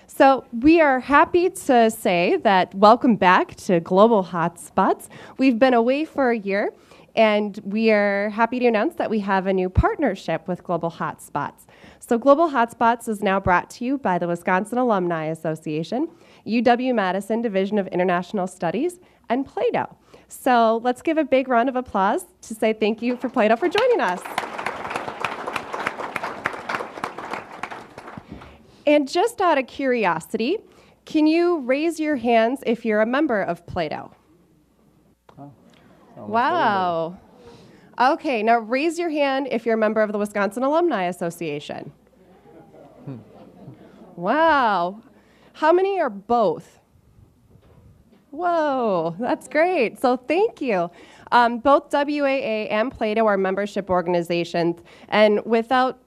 So we are happy to say that welcome back to Global Hotspots. We've been away for a year, and we are happy to announce that we have a new partnership with Global Hotspots. So Global Hotspots is now brought to you by the Wisconsin Alumni Association, UW-Madison Division of International Studies, and Plato. So let's give a big round of applause to say thank you for Plato for joining us. And just out of curiosity, can you raise your hands if you're a member of Plato? Oh, wow. Okay, now raise your hand if you're a member of the Wisconsin Alumni Association. Wow. How many are both? Whoa, that's great. So thank you. Both WAA and Plato are membership organizations, and without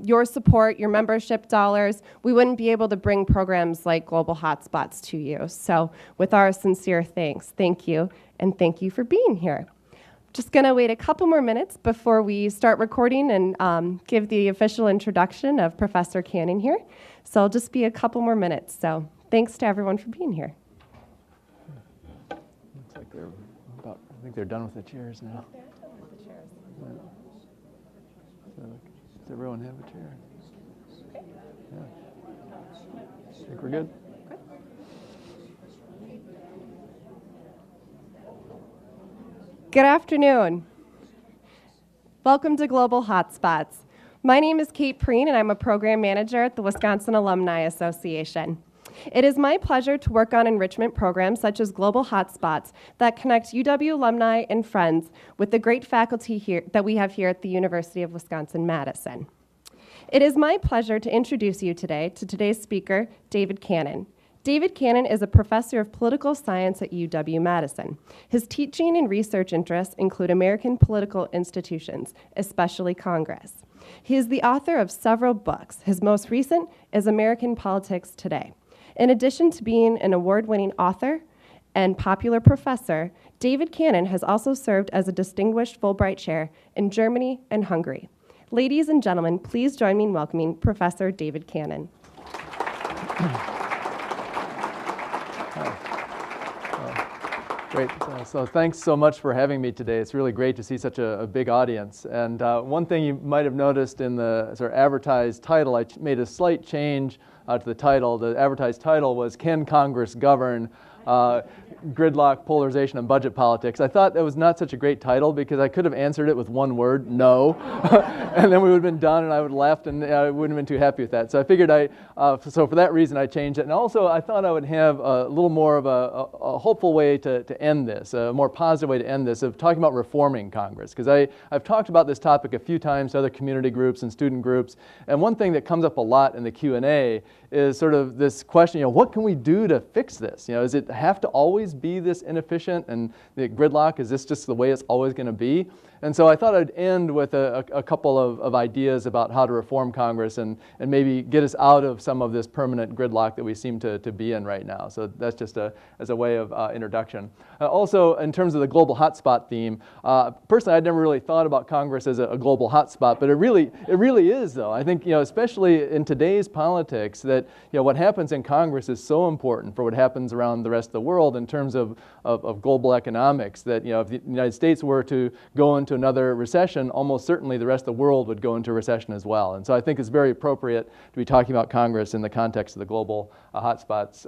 your support, your membership dollars, we wouldn't be able to bring programs like Global Hotspots to you. So with our sincere thanks, thank you, and thank you for being here. Just going to wait a couple more minutes before we start recording and give the official introduction of Professor Canon here. So it'll just be a couple more minutes. So thanks to everyone for being here. Looks like they're about, I think they're done with the chairs now. They're done with the chairs. Yeah. So, does everyone have a chair? Okay. Yeah. Think we're good? Good. Good afternoon. Welcome to Global Hotspots. My name is Kate Preen, and I'm a program manager at the Wisconsin Alumni Association. It is my pleasure to work on enrichment programs such as Global Hotspots that connect UW alumni and friends with the great faculty here that we have here at the University of Wisconsin-Madison. It is my pleasure to introduce you today to today's speaker, David Canon. David Canon is a professor of political science at UW-Madison. His teaching and research interests include American political institutions, especially Congress. He is the author of several books. His most recent is American Politics Today. In addition to being an award-winning author and popular professor, David Canon has also served as a distinguished Fulbright chair in Germany and Hungary. Ladies and gentlemen, please join me in welcoming Professor David Canon. Great. So thanks so much for having me today. It's really great to see such a big audience. And one thing you might have noticed in the sort of advertised title, I made a slight change to the title. The advertised title was "Can Congress Govern? Gridlock, Polarization, and Budget Politics." I thought that was not such a great title because I could have answered it with one word, no, and then we would have been done and I would have left and I wouldn't have been too happy with that. So I figured so for that reason I changed it. And also I thought I would have a little more of a hopeful way to end this, a more positive way to end this, of talking about reforming Congress. Because I've talked about this topic a few times to other community groups and student groups, and one thing that comes up a lot in the Q&A is sort of this question, what can we do to fix this? Does it have to always be this inefficient and the gridlock? Is this just the way it's always going to be? And so I thought I'd end with a couple of ideas about how to reform Congress and maybe get us out of some of this permanent gridlock that we seem to be in right now. So that's just as a way of introduction. Also, in terms of the global hotspot theme, personally I'd never really thought about Congress as a global hotspot, but it really is, though. I think, especially in today's politics, that what happens in Congress is so important for what happens around the rest of the world in terms of global economics, that if the United States were to go into another recession, almost certainly the rest of the world would go into recession as well. And so I think it's very appropriate to be talking about Congress in the context of the global hotspots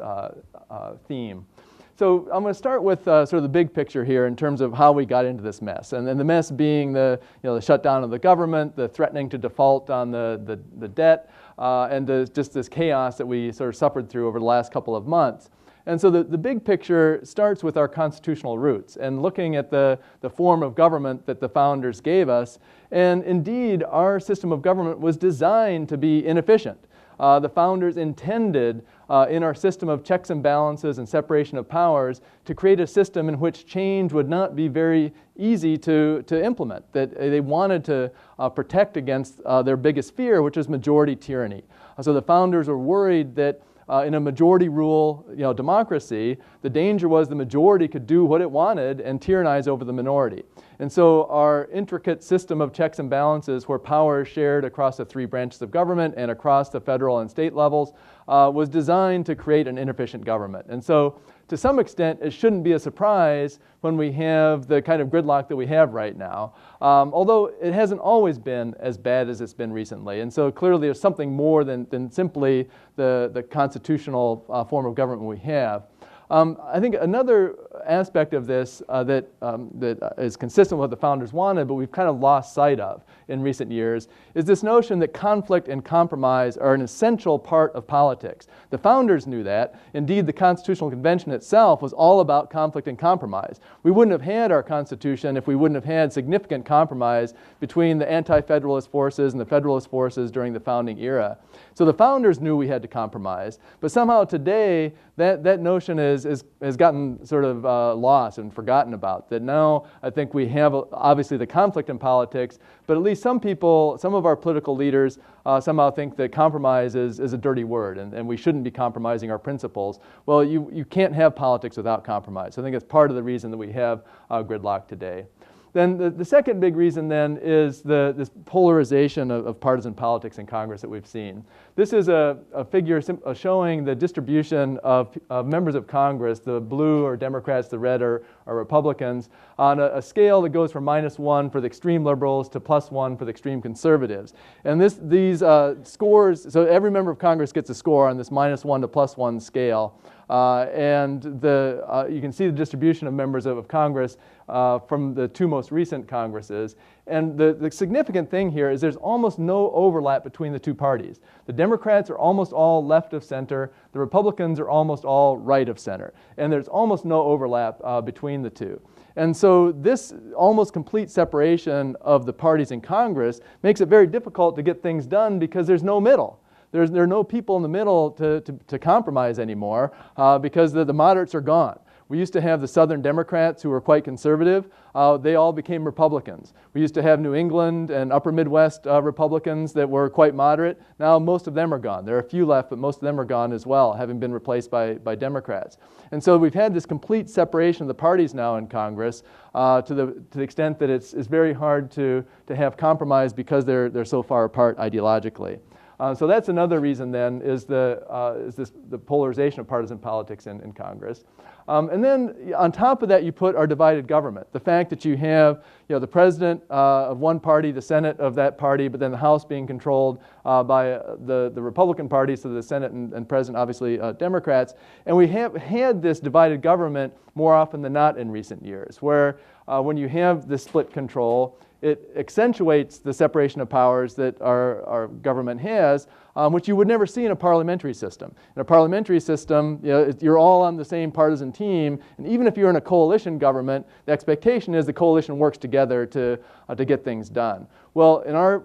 theme. So I'm going to start with sort of the big picture here in terms of how we got into this mess, and the mess being the shutdown of the government, the threatening to default on the debt, and just this chaos that we sort of suffered through over the last couple of months. And so the big picture starts with our constitutional roots and looking at the form of government that the founders gave us. And indeed, our system of government was designed to be inefficient. The founders intended in our system of checks and balances and separation of powers to create a system in which change would not be very easy to implement, that they wanted to protect against their biggest fear, which is majority tyranny. So the founders were worried that in a majority rule democracy, the danger was the majority could do what it wanted and tyrannize over the minority. And so our intricate system of checks and balances, where power is shared across the three branches of government and across the federal and state levels, was designed to create an inefficient government. And so, to some extent, it shouldn't be a surprise when we have the kind of gridlock that we have right now, although it hasn't always been as bad as it's been recently. And so clearly there's something more than simply the constitutional form of government we have. I think another aspect of this that is consistent with what the founders wanted, but we've kind of lost sight of in recent years, is this notion that conflict and compromise are an essential part of politics. The founders knew that. Indeed, the Constitutional Convention itself was all about conflict and compromise. We wouldn't have had our Constitution if we wouldn't have had significant compromise between the anti-federalist forces and the federalist forces during the founding era. So the founders knew we had to compromise, but somehow today that notion has gotten sort of lost and forgotten about. That now I think we have obviously the conflict in politics, but at least some people, some of our political leaders somehow think that compromise is a dirty word and we shouldn't be compromising our principles. Well, you can't have politics without compromise. So I think it's part of the reason that we have gridlock today. Then the second big reason then is this polarization of partisan politics in Congress that we've seen. This is a figure showing the distribution of members of Congress, the blue are Democrats, the red are Republicans, on a scale that goes from -1 for the extreme liberals to +1 for the extreme conservatives. And these scores, so every member of Congress gets a score on this -1 to +1 scale. And you can see the distribution of members of Congress from the two most recent Congresses. And the significant thing here is there's almost no overlap between the two parties. The Democrats are almost all left of center. The Republicans are almost all right of center. And there's almost no overlap between the two. And so this almost complete separation of the parties in Congress makes it very difficult to get things done because there's no middle. There are no people in the middle to compromise anymore because the moderates are gone. We used to have the Southern Democrats who were quite conservative. They all became Republicans. We used to have New England and Upper Midwest Republicans that were quite moderate. Now most of them are gone. There are a few left, but most of them are gone as well, having been replaced by Democrats. And so we've had this complete separation of the parties now in Congress to the extent that it's very hard to have compromise because they're so far apart ideologically. So that's another reason then is the polarization of partisan politics in Congress. And then on top of that you put our divided government. The fact that you have the president of one party, the Senate of that party, but then the House being controlled by the Republican Party, so the Senate and President obviously Democrats. And we have had this divided government more often than not in recent years, where when you have this split control, it accentuates the separation of powers that our government has, which you would never see in a parliamentary system. In a parliamentary system, you're all on the same partisan team, and even if you're in a coalition government, the expectation is the coalition works together to get things done. Well, in our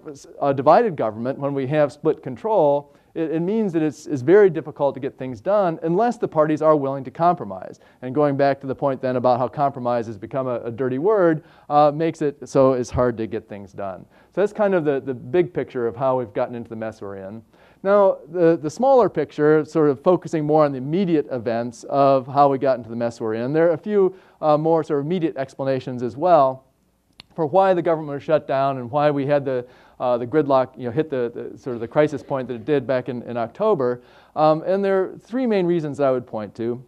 divided government, when we have split control, it means that it's very difficult to get things done unless the parties are willing to compromise. And going back to the point then about how compromise has become a dirty word, makes it so it's hard to get things done. So that's kind of the big picture of how we've gotten into the mess we're in. Now, the smaller picture, sort of focusing more on the immediate events of how we got into the mess we're in, there are a few more sort of immediate explanations as well for why the government was shut down and why we had the gridlock hit the sort of the crisis point that it did back in October. And there are three main reasons I would point to.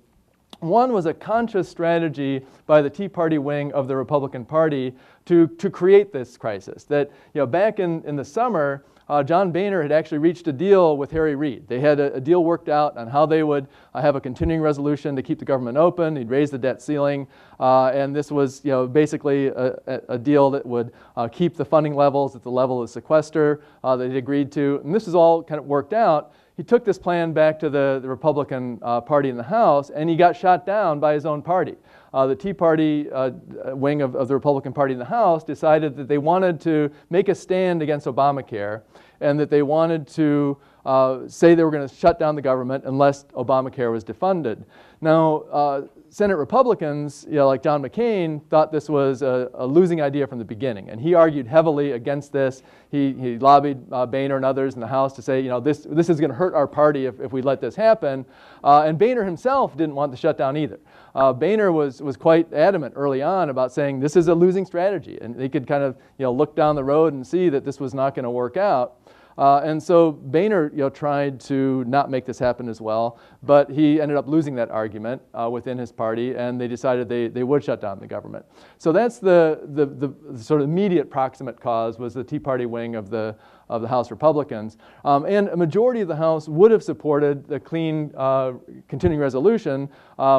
One was a conscious strategy by the Tea Party wing of the Republican Party to create this crisis. That back in the summer, John Boehner had actually reached a deal with Harry Reid. They had a deal worked out on how they would have a continuing resolution to keep the government open. He'd raise the debt ceiling, and this was basically a deal that would keep the funding levels at the level of sequester that he'd agreed to. And this is all kind of worked out. He took this plan back to the Republican Party in the House, and he got shot down by his own party. The Tea Party wing of the Republican Party in the House decided that they wanted to make a stand against Obamacare and that they wanted to say they were going to shut down the government unless Obamacare was defunded. Now, Senate Republicans, like John McCain, thought this was a losing idea from the beginning, and he argued heavily against this. He lobbied Boehner and others in the House to say, this is going to hurt our party if we let this happen. And Boehner himself didn't want the shutdown either. Boehner was quite adamant early on about saying this is a losing strategy, and he could kind of look down the road and see that this was not going to work out. And so Boehner tried to not make this happen as well, but he ended up losing that argument within his party, and they decided they would shut down the government. So that's the sort of immediate proximate cause, was the Tea Party wing of the House Republicans. And a majority of the House would have supported the clean continuing resolution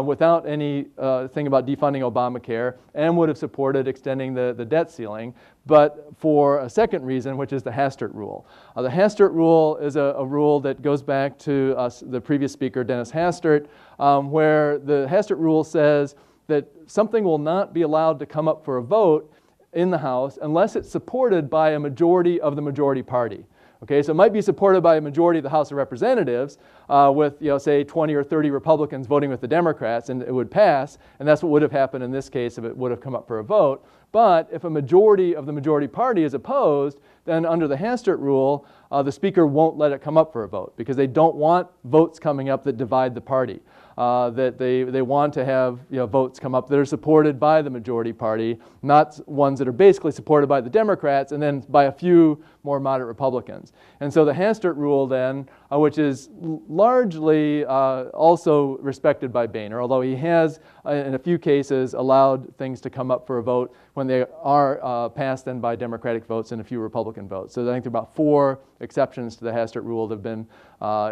without any thing about defunding Obamacare, and would have supported extending the debt ceiling, but for a second reason, which is the Hastert Rule. The Hastert Rule is a rule that goes back to the previous speaker, Dennis Hastert, where the Hastert Rule says that something will not be allowed to come up for a vote in the House unless it's supported by a majority of the majority party. Okay, so it might be supported by a majority of the House of Representatives with, say 20 or 30 Republicans voting with the Democrats, and it would pass, and that's what would have happened in this case if it would have come up for a vote. But if a majority of the majority party is opposed, then under the Hastert Rule, the Speaker won't let it come up for a vote, because they don't want votes coming up that divide the party. That they want to have votes come up that are supported by the majority party, not ones that are basically supported by the Democrats and then by a few more moderate Republicans. And so the Hastert Rule then, which is largely also respected by Boehner, although he has in a few cases allowed things to come up for a vote when they are passed then by Democratic votes and a few Republican votes. So I think there are about 4 exceptions to the Hastert Rule that have been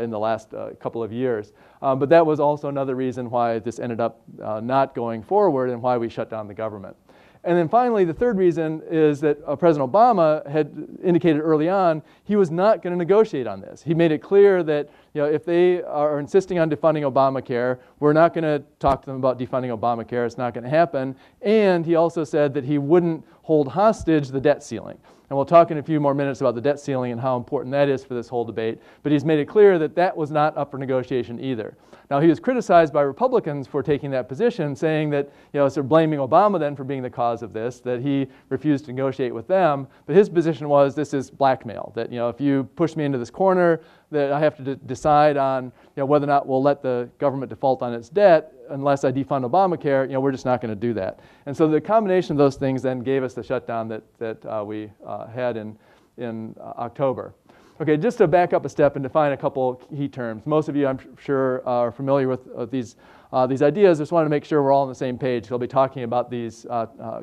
in the last couple of years. But that was also another reason why this ended up not going forward and why we shut down the government. And then finally, the third reason is that President Obama had indicated early on he was not going to negotiate on this. He made it clear that if they are insisting on defunding Obamacare, we're not going to talk to them about defunding Obamacare. It's not going to happen. And he also said that he wouldn't hold hostage the debt ceiling. And we'll talk in a few more minutes about the debt ceiling and how important that is for this whole debate. But he's made it clear that that was not up for negotiation either. Now, he was criticized by Republicans for taking that position, saying that, sort of blaming Obama then for being the cause of this, that he refused to negotiate with them. But his position was this is blackmail, that, if you push me into this corner, that I have to decide on, whether or not we'll let the government default on its debt unless I defund Obamacare, we're just not going to do that. And so the combination of those things then gave us the shutdown that we had in October. Okay, just to back up a step and define a couple key terms. Most of you, I'm sure, are familiar with these ideas. Just wanted to make sure we're all on the same page. We'll be talking about these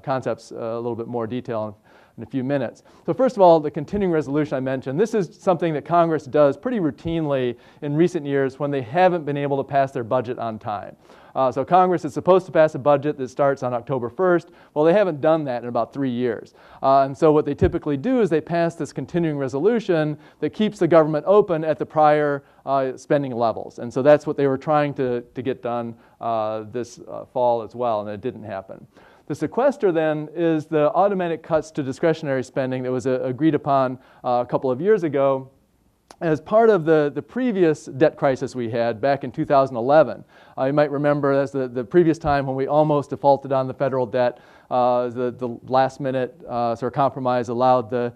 concepts a little bit more detail in a few minutes. So first of all, the continuing resolution I mentioned, this is something that Congress does pretty routinely in recent years when they haven't been able to pass their budget on time. So Congress is supposed to pass a budget that starts on October 1st. Well, they haven't done that in about 3 years. And so what they typically do is they pass this continuing resolution that keeps the government open at the prior spending levels. And so that's what they were trying to get done this fall as well, and it didn't happen. The sequester then is the automatic cuts to discretionary spending that was agreed upon a couple of years ago as part of the previous debt crisis we had back in 2011. You might remember that's the previous time when we almost defaulted on the federal debt. The last minute sort of compromise allowed the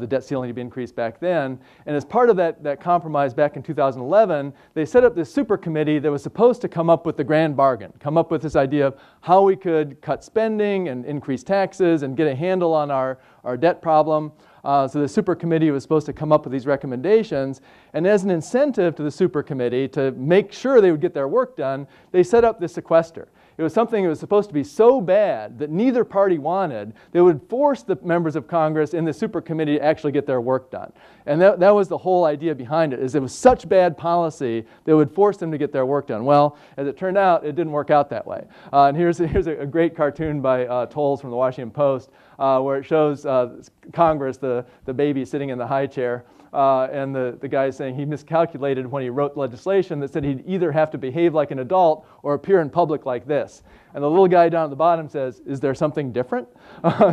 debt ceiling to be increased back then. And as part of that compromise back in 2011, they set up this super committee that was supposed to come up with the grand bargain, come up with this idea of how we could cut spending and increase taxes and get a handle on our debt problem. So the super committee was supposed to come up with these recommendations, and as an incentive to the super committee to make sure they would get their work done, they set up this sequester. It was something that was supposed to be so bad that neither party wanted, they would force the members of Congress in the super committee to actually get their work done. And that was the whole idea behind it, is it was such bad policy that would force them to get their work done. Well, as it turned out, it didn't work out that way. And here's a great cartoon by Tolles from the Washington Post, where it shows Congress, the baby sitting in the high chair, and the guy saying he miscalculated when he wrote legislation that said he'd either have to behave like an adult or appear in public like this. And the little guy down at the bottom says, is there something different?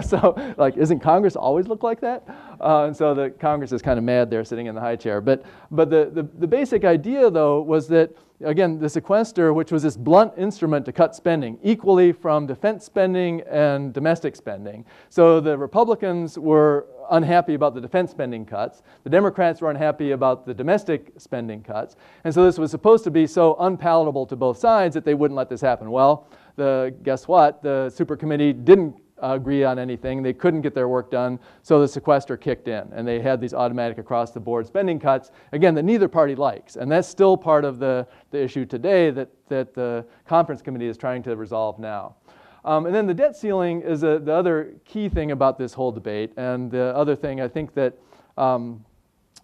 So, like, isn't Congress always look like that? And so the Congress is kind of mad there sitting in the high chair. But the basic idea, though, was that, again, the sequester, which was this blunt instrument to cut spending equally from defense spending and domestic spending. So the Republicans were unhappy about the defense spending cuts. The Democrats were unhappy about the domestic spending cuts. And so this was supposed to be so unpalatable to both sides that they wouldn't let this happen. Well, guess what? The super committee didn't agree on anything. They couldn't get their work done, so the sequester kicked in, and they had these automatic across-the-board spending cuts, again, that neither party likes. And that's still part of the issue today that the conference committee is trying to resolve now. And then the debt ceiling is the other key thing about this whole debate, and the other thing I think that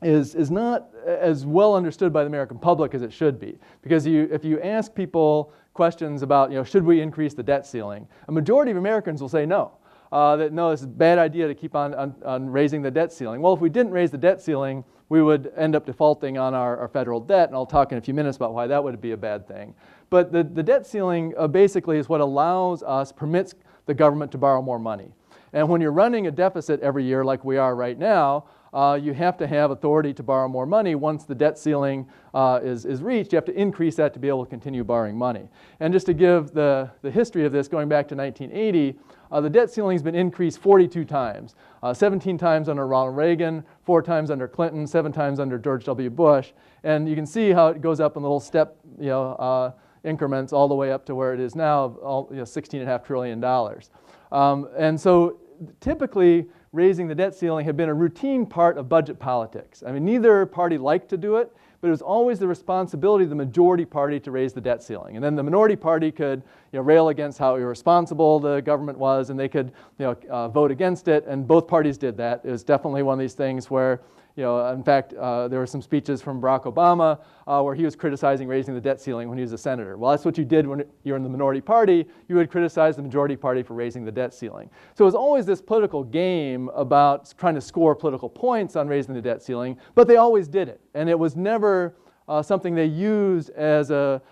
is not as well understood by the American public as it should be. Because if you ask people questions about, should we increase the debt ceiling, a majority of Americans will say no. That no, it's a bad idea to keep on raising the debt ceiling. Well, if we didn't raise the debt ceiling, we would end up defaulting on our federal debt, and I'll talk in a few minutes about why that would be a bad thing. But the debt ceiling basically is what permits the government to borrow more money. And when you're running a deficit every year like we are right now, you have to have authority to borrow more money. Once the debt ceiling is reached, you have to increase that to be able to continue borrowing money. And just to give the history of this, going back to 1980, the debt ceiling has been increased 42 times. 17 times under Ronald Reagan, 4 times under Clinton, 7 times under George W. Bush. And you can see how it goes up in little step increments all the way up to where it is now, $16.5 trillion. And so typically, raising the debt ceiling had been a routine part of budget politics. I mean, neither party liked to do it, but it was always the responsibility of the majority party to raise the debt ceiling. And then the minority party could rail against how irresponsible the government was, and they could vote against it, and both parties did that. It was definitely one of these things where in fact, there were some speeches from Barack Obama where he was criticizing raising the debt ceiling when he was a senator. Well, that's what you did when you're in the minority party. You would criticize the majority party for raising the debt ceiling. So it was always this political game about trying to score political points on raising the debt ceiling, but they always did it. And it was never something they used as a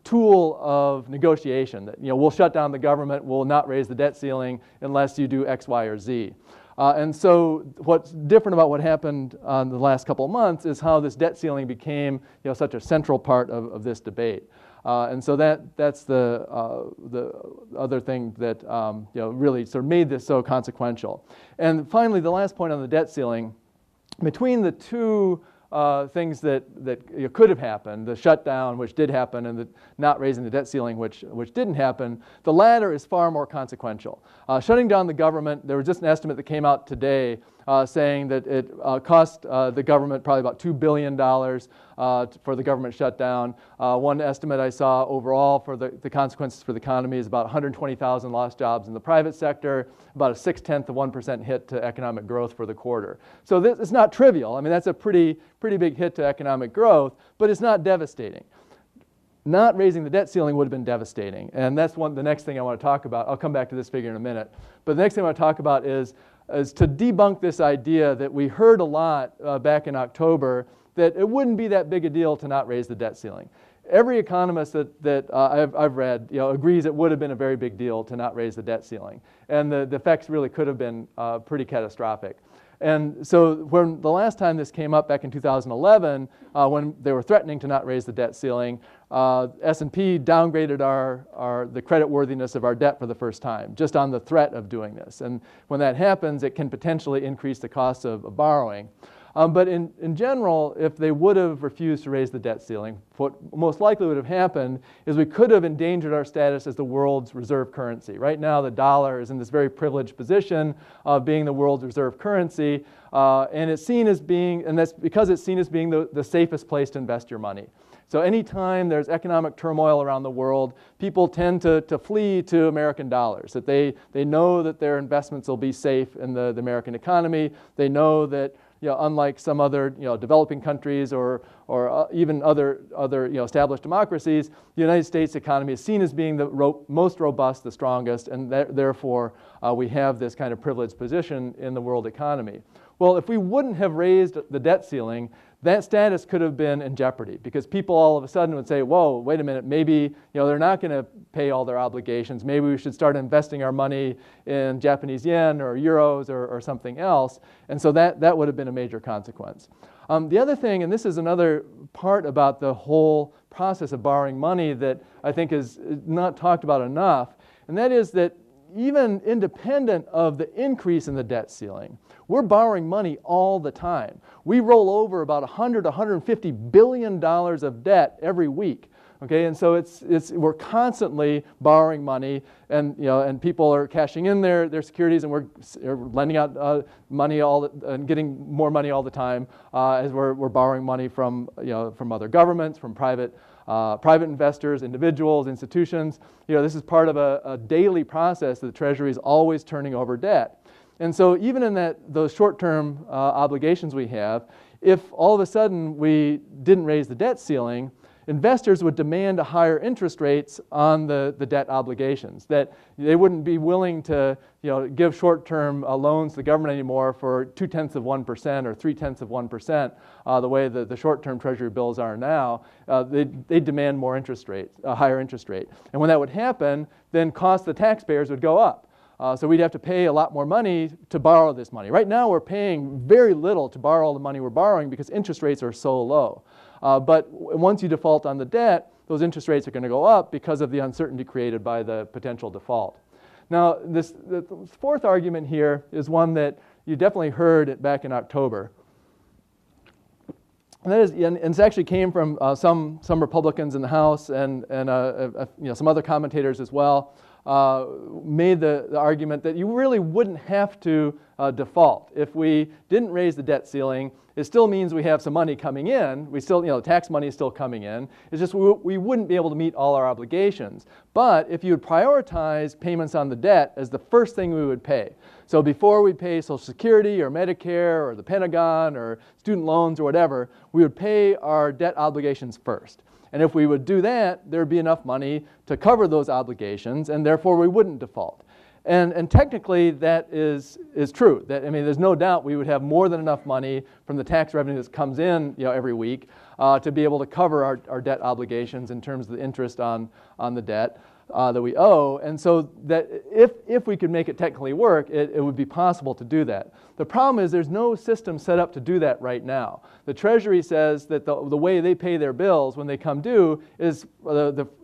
tool of negotiation. That we'll shut down the government, we'll not raise the debt ceiling unless you do X, Y, or Z. And so what's different about what happened in the last couple of months is how this debt ceiling became such a central part of this debate. And so that's the other thing that really sort of made this so consequential. And finally, the last point on the debt ceiling, between the two things that could have happened, the shutdown, which did happen, and the not raising the debt ceiling, which didn't happen, the latter is far more consequential. Shutting down the government, there was just an estimate that came out today saying that it cost the government probably about $2 billion for the government shutdown. One estimate I saw overall for the consequences for the economy is about 120,000 lost jobs in the private sector, about a 0.6% hit to economic growth for the quarter. So this is not trivial. I mean, that's a pretty big hit to economic growth, but it's not devastating. Not raising the debt ceiling would have been devastating, and that's the next thing I want to talk about. I'll come back to this figure in a minute. But the next thing I want to talk about is to debunk this idea that we heard a lot back in October that it wouldn't be that big a deal to not raise the debt ceiling. Every economist that I've read agrees it would have been a very big deal to not raise the debt ceiling. And the effects really could have been pretty catastrophic. And so when the last time this came up back in 2011, when they were threatening to not raise the debt ceiling, S&P downgraded the creditworthiness of our debt for the first time, just on the threat of doing this. And when that happens, it can potentially increase the cost of borrowing. But in general, if they would have refused to raise the debt ceiling, what most likely would have happened is we could have endangered our status as the world's reserve currency. Right now, the dollar is in this very privileged position of being the world's reserve currency, and it's seen as being, and that's because it's seen as being the safest place to invest your money. So anytime there's economic turmoil around the world, people tend to flee to American dollars, that they know that their investments will be safe in the American economy. They know that unlike some other developing countries or even other established democracies, the United States economy is seen as being the most robust, the strongest, and therefore we have this kind of privileged position in the world economy. Well, if we wouldn't have raised the debt ceiling, that status could have been in jeopardy, because people all of a sudden would say, whoa, wait a minute, maybe they're not going to pay all their obligations. Maybe we should start investing our money in Japanese yen or euros or something else. And so that would have been a major consequence. The other thing, and this is another part about the whole process of borrowing money that I think is not talked about enough, and that is that even independent of the increase in the debt ceiling, we're borrowing money all the time. We roll over about $100 to $150 billion of debt every week. Okay, and so we're constantly borrowing money, and and people are cashing in their securities, and we're lending out money and getting more money all the time as we're borrowing money from from other governments, from private investors, individuals, institutions. This is part of a daily process that the Treasury is always turning over debt. And so even in those short-term obligations we have, if all of a sudden we didn't raise the debt ceiling, investors would demand a higher interest rates on the debt obligations, that they wouldn't be willing to give short-term loans to the government anymore for 0.2% or 0.3%, the way the short-term Treasury bills are now. They demand more interest rates, a higher interest rate. And when that would happen, then costs of the taxpayers would go up. So we'd have to pay a lot more money to borrow this money. Right now we're paying very little to borrow all the money we're borrowing because interest rates are so low. But once you default on the debt, those interest rates are going to go up because of the uncertainty created by the potential default. Now, the fourth argument here is one that you definitely heard back in October. And that is, and this actually came from some Republicans in the House and some other commentators as well. Made the argument that you really wouldn't have to default. If we didn't raise the debt ceiling, it still means we have some money coming in. We still, tax money is still coming in. It's just we wouldn't be able to meet all our obligations. But if you would prioritize payments on the debt as the first thing we would pay. So before we pay Social Security or Medicare or the Pentagon or student loans or whatever, we would pay our debt obligations first. And if we would do that, there would be enough money to cover those obligations, and therefore we wouldn't default. And technically that is true. That, there's no doubt we would have more than enough money from the tax revenue that comes in every week to be able to cover our debt obligations in terms of the interest on the debt that we owe. And so that if we could make it technically work, it would be possible to do that. The problem is there's no system set up to do that right now. The Treasury says that the way they pay their bills when they come due is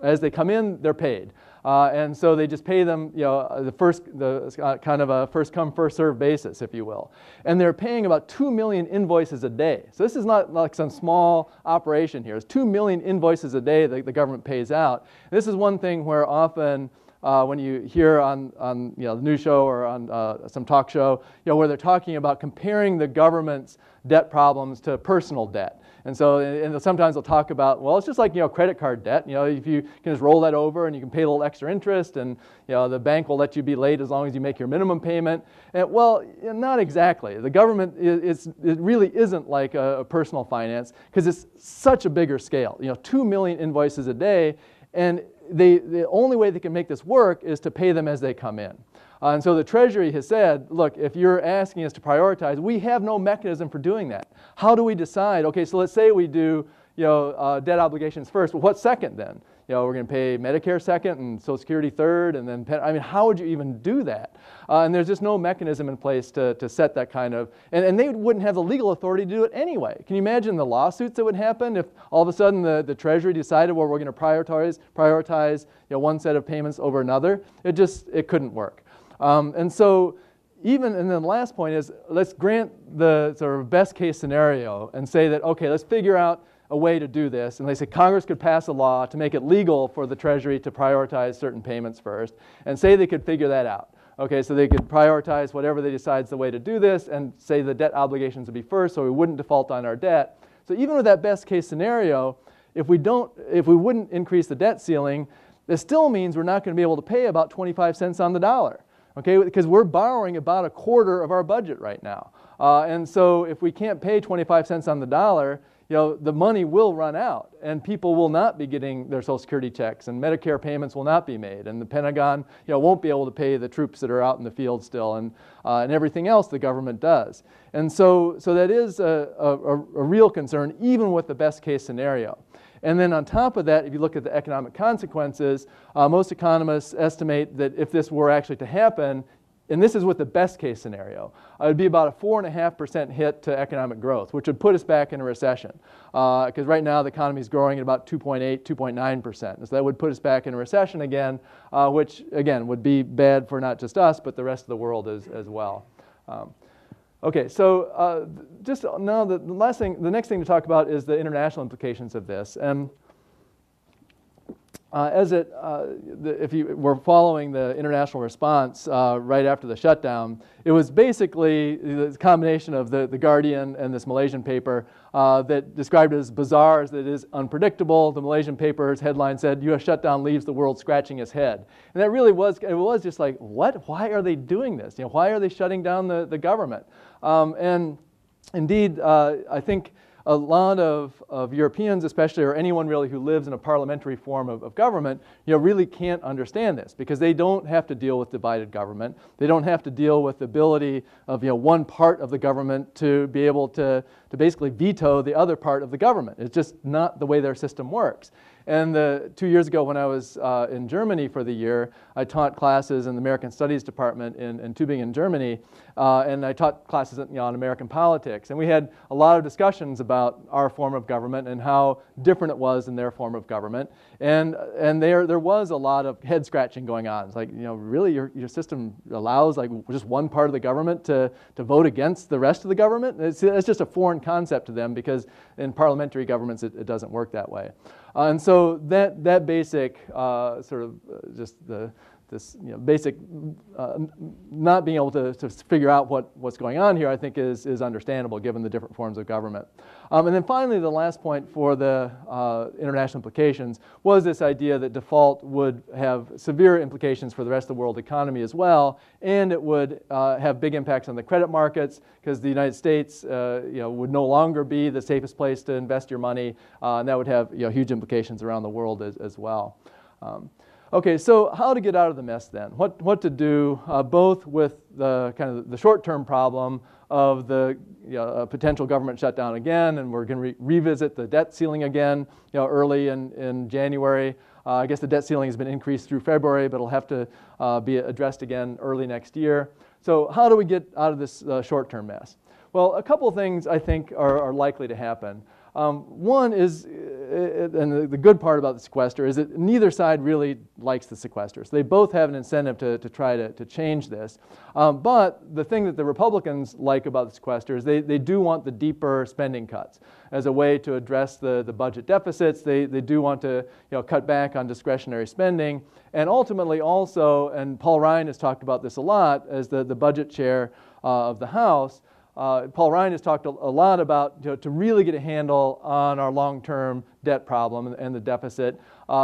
as they come in, they're paid. And so they just pay them, kind of a first come, first served basis, if you will. And they're paying about 2 million invoices a day. So this is not like some small operation here. It's 2 million invoices a day that the government pays out. And this is one thing where often when you hear on the news show or on some talk show, where they're talking about comparing the government's debt problems to personal debt. And so sometimes they'll talk about, well, it's just like credit card debt. If you can just roll that over and you can pay a little extra interest, and the bank will let you be late as long as you make your minimum payment. And, well, not exactly. The government it really isn't like a personal finance because it's such a bigger scale. 2 million invoices a day, and the only way they can make this work is to pay them as they come in. And so the Treasury has said, look, if you're asking us to prioritize, we have no mechanism for doing that. How do we decide? Okay, so let's say we do debt obligations first. Well, what's second then? We're going to pay Medicare second and Social Security third, and then how would you even do that? And there's just no mechanism in place to set that kind of, and they wouldn't have the legal authority to do it anyway. Can you imagine the lawsuits that would happen if all of a sudden the Treasury decided, well, we're going to prioritize one set of payments over another? It couldn't work. And so and then the last point is, let's grant the sort of best case scenario and say that, okay, let's figure out a way to do this. And they say Congress could pass a law to make it legal for the Treasury to prioritize certain payments first, and say they could figure that out. Okay, so they could prioritize whatever they decide is the way to do this, and say the debt obligations would be first, so we wouldn't default on our debt. So even with that best case scenario, if we wouldn't increase the debt ceiling, it still means we're not going to be able to pay about 25 cents on the dollar. Okay, because we're borrowing about a quarter of our budget right now. And so if we can't pay 25 cents on the dollar, the money will run out, and people will not be getting their Social Security checks, and Medicare payments will not be made, and the Pentagon won't be able to pay the troops that are out in the field still, and everything else the government does. And so that is a real concern, even with the best case scenario. And then on top of that, if you look at the economic consequences, most economists estimate that if this were actually to happen, and this is with the best case scenario, it would be about a 4.5% hit to economic growth, which would put us back in a recession. Because right now the economy is growing at about 2.8, 2.9%. So that would put us back in a recession again, which again would be bad for not just us, but the rest of the world as well. Okay, so just now the next thing to talk about is the international implications of this. And if you were following the international response right after the shutdown, it was basically the combination of the Guardian and this Malaysian paper that described it as bizarre, as it is unpredictable. The Malaysian paper's headline said, "U.S. shutdown leaves the world scratching its head." And that really was, it was just like, what? Why are they doing this? Why are they shutting down the government? And indeed, I think a lot of Europeans especially, or anyone really who lives in a parliamentary form of government, really can't understand this, because they don't have to deal with divided government. They don't have to deal with the ability of one part of the government to be able to basically veto the other part of the government. It's just not the way their system works. And 2 years ago when I was in Germany for the year, I taught classes in the American Studies department in Tübingen, Germany, and I taught classes on American politics. And we had a lot of discussions about our form of government and how different it was in their form of government. And there was a lot of head scratching going on. It's like, really your system allows like just one part of the government to vote against the rest of the government? It's just a foreign concept to them, because in parliamentary governments it doesn't work that way. And so that basic sort of just this basic not being able to figure out what's going on here, I think is understandable given the different forms of government. And then finally, the last point for the international implications was this idea that default would have severe implications for the rest of the world economy as well, and it would have big impacts on the credit markets, because the United States would no longer be the safest place to invest your money, and that would have huge implications around the world as well. Okay, so how to get out of the mess then? What to do both with the kind of the short-term problem of the potential government shutdown again, and we're going to revisit the debt ceiling again early in January. I guess the debt ceiling has been increased through February, but it'll have to be addressed again early next year. So how do we get out of this short-term mess? Well, a couple of things I think are likely to happen. One is, and the good part about the sequester is that neither side really likes the sequester. So they both have an incentive to try to change this. But the thing that the Republicans like about the sequester is they do want the deeper spending cuts as a way to address the budget deficits. They do want to cut back on discretionary spending. And ultimately also, and Paul Ryan has talked about this a lot as the budget chair of the House, Paul Ryan has talked a lot about to really get a handle on our long-term debt problem and the deficit,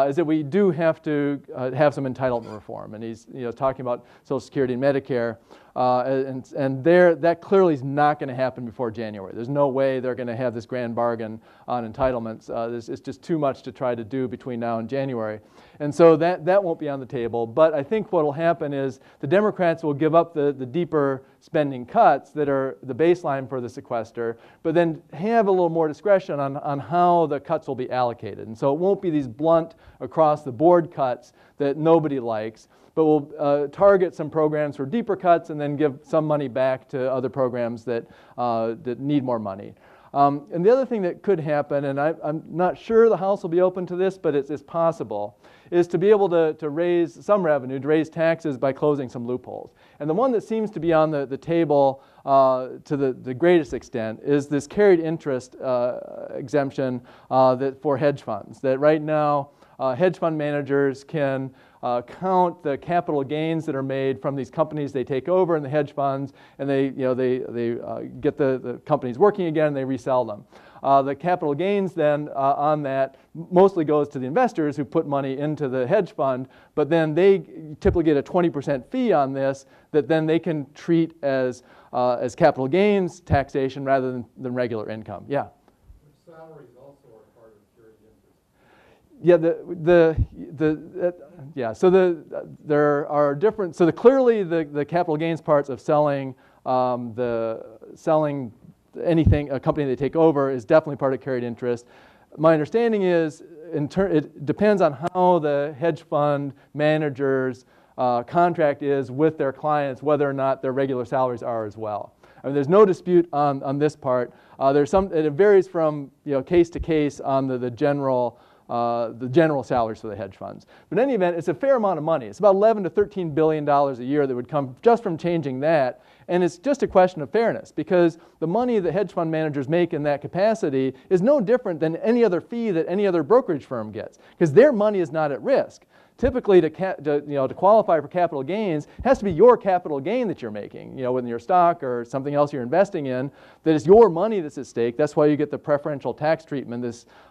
is that we do have to have some entitlement reform. And he's talking about Social Security and Medicare, and that clearly is not going to happen before January. There's no way they're going to have this grand bargain on entitlements. It's just too much to try to do between now and January. And so that won't be on the table. But I think what will happen is the Democrats will give up the deeper spending cuts that are the baseline for the sequester, but then have a little more discretion on how the cuts will be allocated. And so it won't be these blunt across-the-board cuts that nobody likes, but we'll target some programs for deeper cuts and then give some money back to other programs that need more money. And the other thing that could happen, and I'm not sure the House will be open to this, but it's possible, is to be able to raise some revenue, to raise taxes by closing some loopholes. And the one that seems to be on the table to the greatest extent is this carried interest exemption for hedge funds. That right now, hedge fund managers can count the capital gains that are made from these companies they take over in the hedge funds, and they get the companies working again and they resell them. The capital gains then on that mostly goes to the investors who put money into the hedge fund, but then they typically get a 20% fee on this that then they can treat as capital gains taxation rather than regular income. Yeah? Salaries also are part of carried interest. Yeah, so there are different. So clearly the capital gains parts of selling anything, a company they take over, is definitely part of carried interest. My understanding is it depends on how the hedge fund managers contract is with their clients, whether or not their regular salaries are as well. I mean, there's no dispute on this part. It varies from case to case on the general the general salaries for the hedge funds. But in any event, it's a fair amount of money. It's about $11 to $13 billion a year that would come just from changing that. And it's just a question of fairness, because the money that hedge fund managers make in that capacity is no different than any other fee that any other brokerage firm gets, because their money is not at risk. Typically, to qualify for capital gains, it has to be your capital gain that you're making, within your stock or something else you're investing in, that is your money that's at stake. That's why you get the preferential tax treatment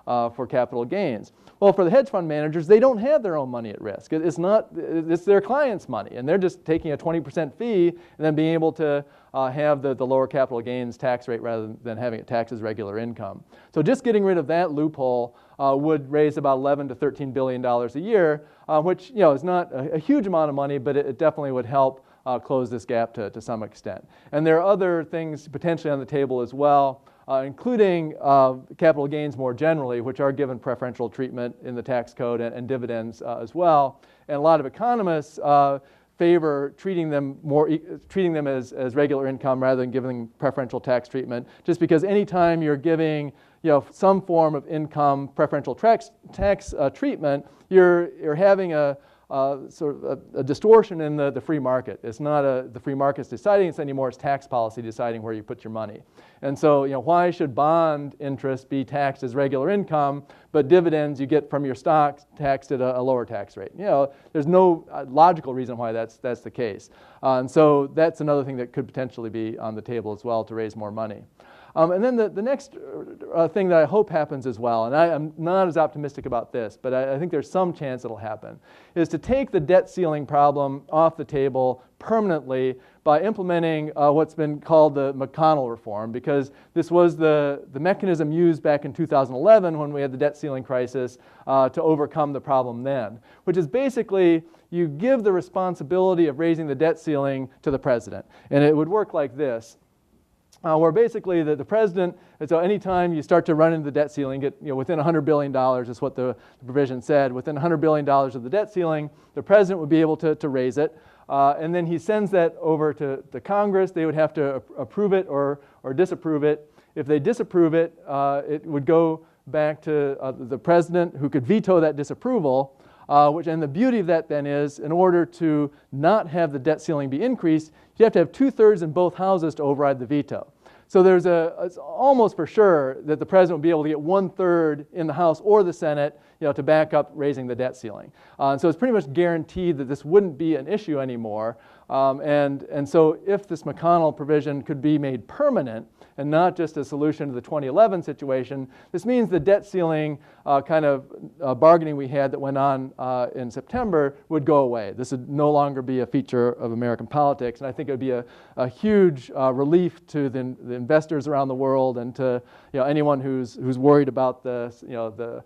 for capital gains. Well, for the hedge fund managers, they don't have their own money at risk. It's their clients' money, and they're just taking a 20% fee and then being able to have the lower capital gains tax rate rather than having it taxed as regular income. So just getting rid of that loophole would raise about $11 to $13 billion a year, which is not a huge amount of money, but it definitely would help close this gap to some extent. And there are other things potentially on the table as well, including capital gains more generally, which are given preferential treatment in the tax code and dividends as well. And a lot of economists favor treating them as regular income rather than giving them preferential tax treatment, just because anytime you're giving some form of income preferential tax treatment, you're having a distortion in the free market. It's not the free market's deciding this anymore, it's tax policy deciding where you put your money. And so why should bond interest be taxed as regular income, but dividends you get from your stocks taxed at a lower tax rate? There's no logical reason why that's the case. And so that's another thing that could potentially be on the table as well to raise more money. And then the next thing that I hope happens as well, and I'm not as optimistic about this, but I think there's some chance it'll happen, is to take the debt ceiling problem off the table permanently by implementing what's been called the McConnell Reform, because this was the mechanism used back in 2011 when we had the debt ceiling crisis to overcome the problem then, which is basically you give the responsibility of raising the debt ceiling to the president. And it would work like this. Where basically the president, and so anytime you start to run into the debt ceiling, get within $100 billion is what the provision said, within $100 billion of the debt ceiling, the president would be able to raise it. And then he sends that over to Congress. They would have to approve it or disapprove it. If they disapprove it, it would go back to the president, who could veto that disapproval. And the beauty of that then is, in order to not have the debt ceiling be increased, you have to have 2/3 in both houses to override the veto. So it's almost for sure that the president will be able to get 1/3 in the House or the Senate, to back up raising the debt ceiling. So it's pretty much guaranteed that this wouldn't be an issue anymore. And so if this McConnell provision could be made permanent and not just a solution to the 2011 situation, this means the debt ceiling bargaining we had that went on in September would go away. This would no longer be a feature of American politics, and I think it would be a huge relief to the investors around the world and to anyone who's worried about the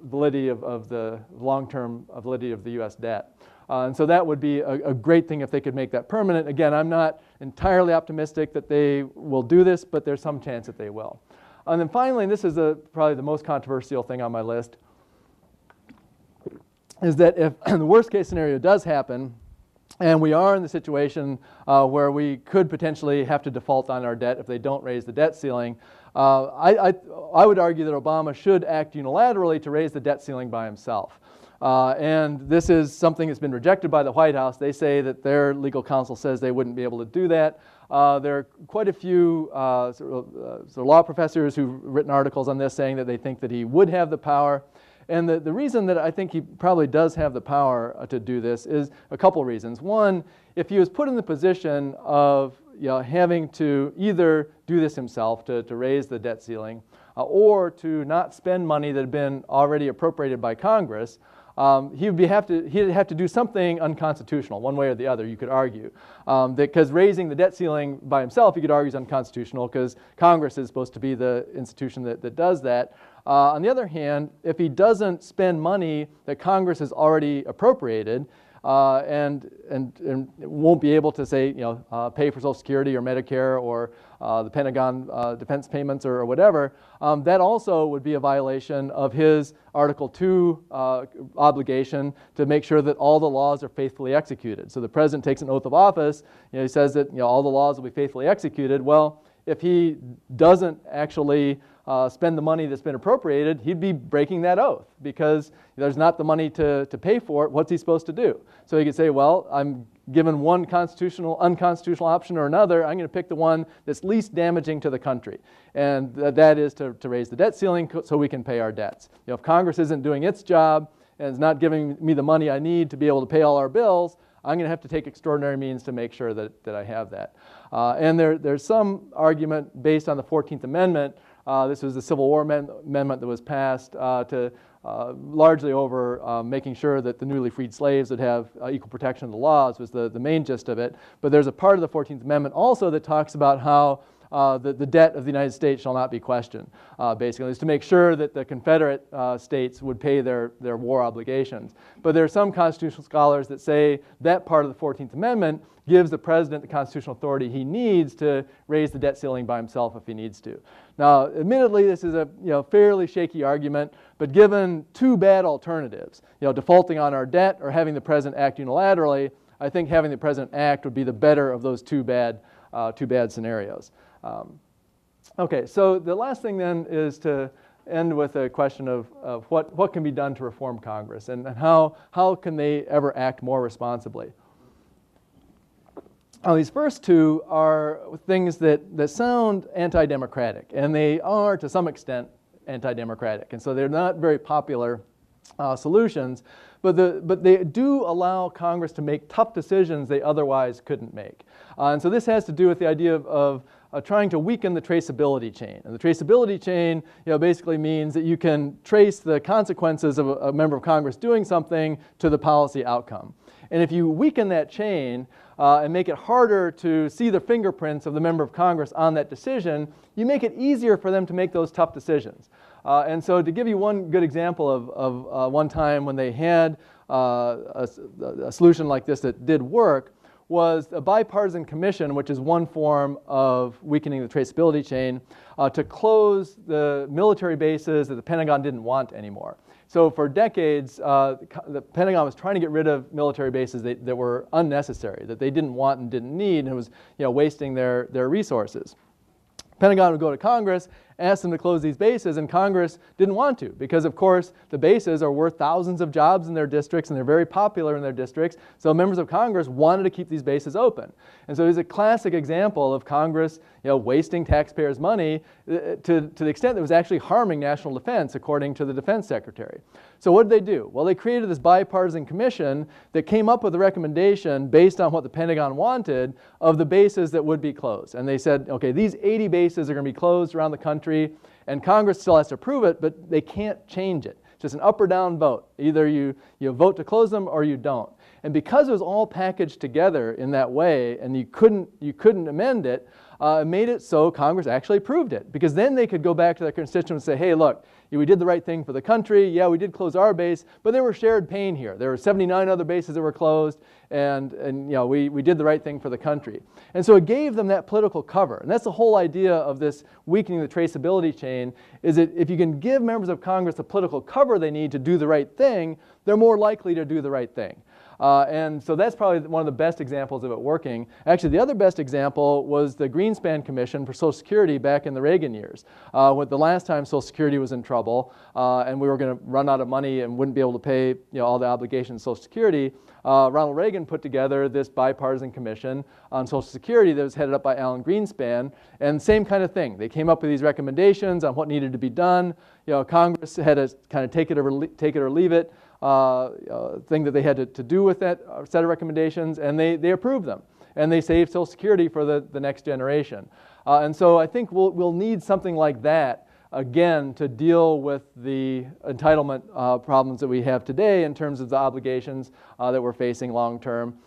validity of the long-term validity of the U.S. debt. And so that would be a great thing if they could make that permanent. Again, I'm not entirely optimistic that they will do this, but there's some chance that they will. And then finally, and this is probably the most controversial thing on my list, is that if the worst case scenario does happen, and we are in the situation where we could potentially have to default on our debt if they don't raise the debt ceiling, I would argue that Obama should act unilaterally to raise the debt ceiling by himself. And this is something that's been rejected by the White House. They say that their legal counsel says they wouldn't be able to do that. There are quite a few law professors who've written articles on this saying that they think that he would have the power. And the reason that I think he probably does have the power to do this is a couple reasons. One, if he was put in the position of having to either do this himself to raise the debt ceiling or to not spend money that had been already appropriated by Congress, he'd have to do something unconstitutional, one way or the other, you could argue. Because raising the debt ceiling by himself, you could argue, is unconstitutional because Congress is supposed to be the institution that does that. On the other hand, if he doesn't spend money that Congress has already appropriated, and won't be able to say, pay for Social Security or Medicare or the Pentagon defense payments or whatever, that also would be a violation of his Article 2 obligation to make sure that all the laws are faithfully executed. So the president takes an oath of office, he says that all the laws will be faithfully executed. Well, if he doesn't actually spend the money that's been appropriated, he'd be breaking that oath because there's not the money to pay for it. What's he supposed to do? So he could say, well, I'm given one unconstitutional option or another. I'm going to pick the one that's least damaging to the country. And that is to raise the debt ceiling so we can pay our debts. If Congress isn't doing its job and is not giving me the money I need to be able to pay all our bills, I'm going to have to take extraordinary means to make sure that I have that. And there's some argument based on the 14th Amendment. This was the Civil War amendment that was passed largely over making sure that the newly freed slaves would have equal protection of the laws was the main gist of it. But there's a part of the 14th Amendment also that talks about how the debt of the United States shall not be questioned. Basically, is to make sure that the Confederate states would pay their war obligations. But there are some constitutional scholars that say that part of the 14th Amendment gives the president the constitutional authority he needs to raise the debt ceiling by himself if he needs to. Now, admittedly, this is a fairly shaky argument, but given two bad alternatives, defaulting on our debt or having the president act unilaterally, I think having the president act would be the better of those two bad scenarios. Okay, so the last thing then is to end with a question of what can be done to reform Congress and how can they ever act more responsibly. Now, these first two are things that sound anti-democratic, and they are to some extent anti-democratic, and so they're not very popular solutions, but they do allow Congress to make tough decisions they otherwise couldn't make. And so this has to do with the idea of trying to weaken the traceability chain. And the traceability chain basically means that you can trace the consequences of a member of Congress doing something to the policy outcome. And if you weaken that chain and make it harder to see the fingerprints of the member of Congress on that decision, you make it easier for them to make those tough decisions. And so to give you one good example of one time when they had a solution like this that did work was a bipartisan commission, which is one form of weakening the traceability chain, to close the military bases that the Pentagon didn't want anymore. So for decades, the Pentagon was trying to get rid of military bases that were unnecessary, that they didn't want and didn't need, and it was wasting their resources. Pentagon would go to Congress, ask them to close these bases, and Congress didn't want to because, of course, the bases are worth thousands of jobs in their districts and they're very popular in their districts, so members of Congress wanted to keep these bases open. And so it's a classic example of Congress wasting taxpayers' money to the extent that it was actually harming national defense, according to the Defense Secretary. So what did they do? Well, they created this bipartisan commission that came up with a recommendation based on what the Pentagon wanted of the bases that would be closed. And they said, okay, these 80 bases are going to be closed around the country, and Congress still has to approve it, but they can't change it. It's just an up or down vote. Either you vote to close them or you don't. And because it was all packaged together in that way, and you couldn't amend it, it made it so Congress actually approved it. Because then they could go back to their constituents and say, hey, look, we did the right thing for the country. Yeah, we did close our base, but there were shared pain here. There were 79 other bases that were closed, and we did the right thing for the country. And so it gave them that political cover. And that's the whole idea of this weakening the traceability chain, is that if you can give members of Congress the political cover they need to do the right thing, they're more likely to do the right thing. And so that's probably one of the best examples of it working. Actually, the other best example was the Greenspan Commission for Social Security back in the Reagan years. When the last time Social Security was in trouble and we were going to run out of money and wouldn't be able to pay all the obligations of Social Security, Ronald Reagan put together this bipartisan commission on Social Security that was headed up by Alan Greenspan, and same kind of thing. They came up with these recommendations on what needed to be done. Congress had to kind of take it or leave it. Thing that they had to do with that set of recommendations, and they approved them. And they saved Social Security for the next generation. And so I think we'll need something like that, again, to deal with the entitlement problems that we have today in terms of the obligations that we're facing long term.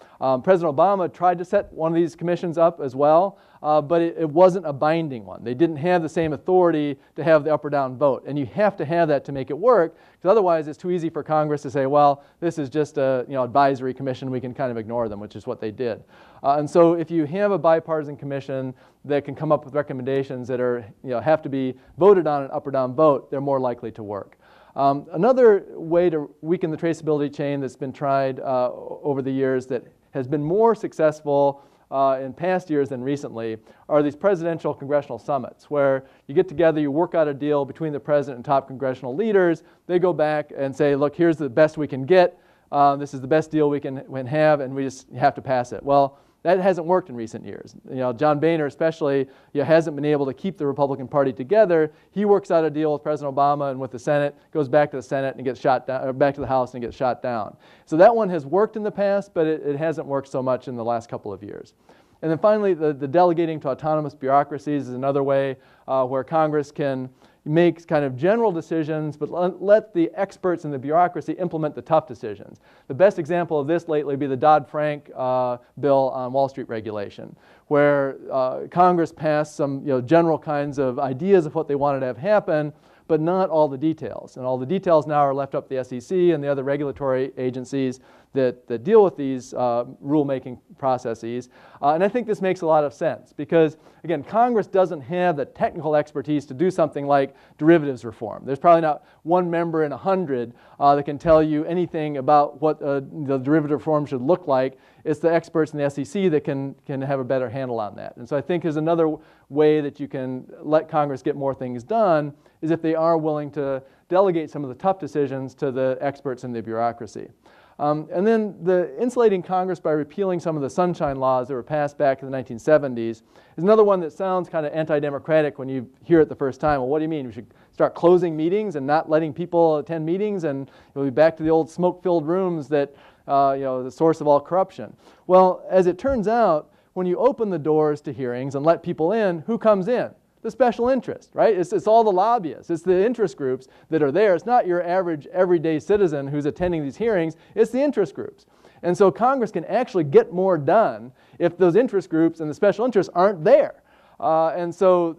President Obama tried to set one of these commissions up as well, but it wasn't a binding one. They didn't have the same authority to have the up or down vote. And you have to have that to make it work, because otherwise it's too easy for Congress to say, well, this is just a advisory commission, we can kind of ignore them, which is what they did. And so if you have a bipartisan commission that can come up with recommendations that are, have to be voted on an up or down vote, they're more likely to work. Another way to weaken the traceability chain that's been tried over the years that has been more successful in past years than recently are these presidential congressional summits where you get together, you work out a deal between the president and top congressional leaders. They go back and say, look, here's the best we can get. This is the best deal we can have, and we just have to pass it. Well, that hasn't worked in recent years. John Boehner especially hasn't been able to keep the Republican Party together. He works out a deal with President Obama and with the Senate, goes back to the Senate and gets shot down, or back to the House and gets shot down. So that one has worked in the past, but it hasn't worked so much in the last couple of years. And then finally, the delegating to autonomous bureaucracies is another way where Congress can make kind of general decisions, but let the experts in the bureaucracy implement the tough decisions. The best example of this lately would be the Dodd-Frank bill on Wall Street regulation, where Congress passed some general kinds of ideas of what they wanted to have happen, but not all the details. And all the details now are left up to the SEC and the other regulatory agencies that deal with these rulemaking processes. And I think this makes a lot of sense because, again, Congress doesn't have the technical expertise to do something like derivatives reform. There's probably not one member in 100 that can tell you anything about what the derivative reform should look like. It's the experts in the SEC that can have a better handle on that. And so I think there's another way that you can let Congress get more things done is if they are willing to delegate some of the tough decisions to the experts in the bureaucracy. And then the insulating Congress by repealing some of the sunshine laws that were passed back in the 1970s is another one that sounds kind of anti-democratic when you hear it the first time. Well, what do you mean? We should start closing meetings and not letting people attend meetings and we'll be back to the old smoke-filled rooms that, the source of all corruption. Well, as it turns out, when you open the doors to hearings and let people in, who comes in? The special interest, right? It's all the lobbyists. It's the interest groups that are there. It's not your average everyday citizen who's attending these hearings. It's the interest groups. And so Congress can actually get more done if those interest groups and the special interests aren't there. And so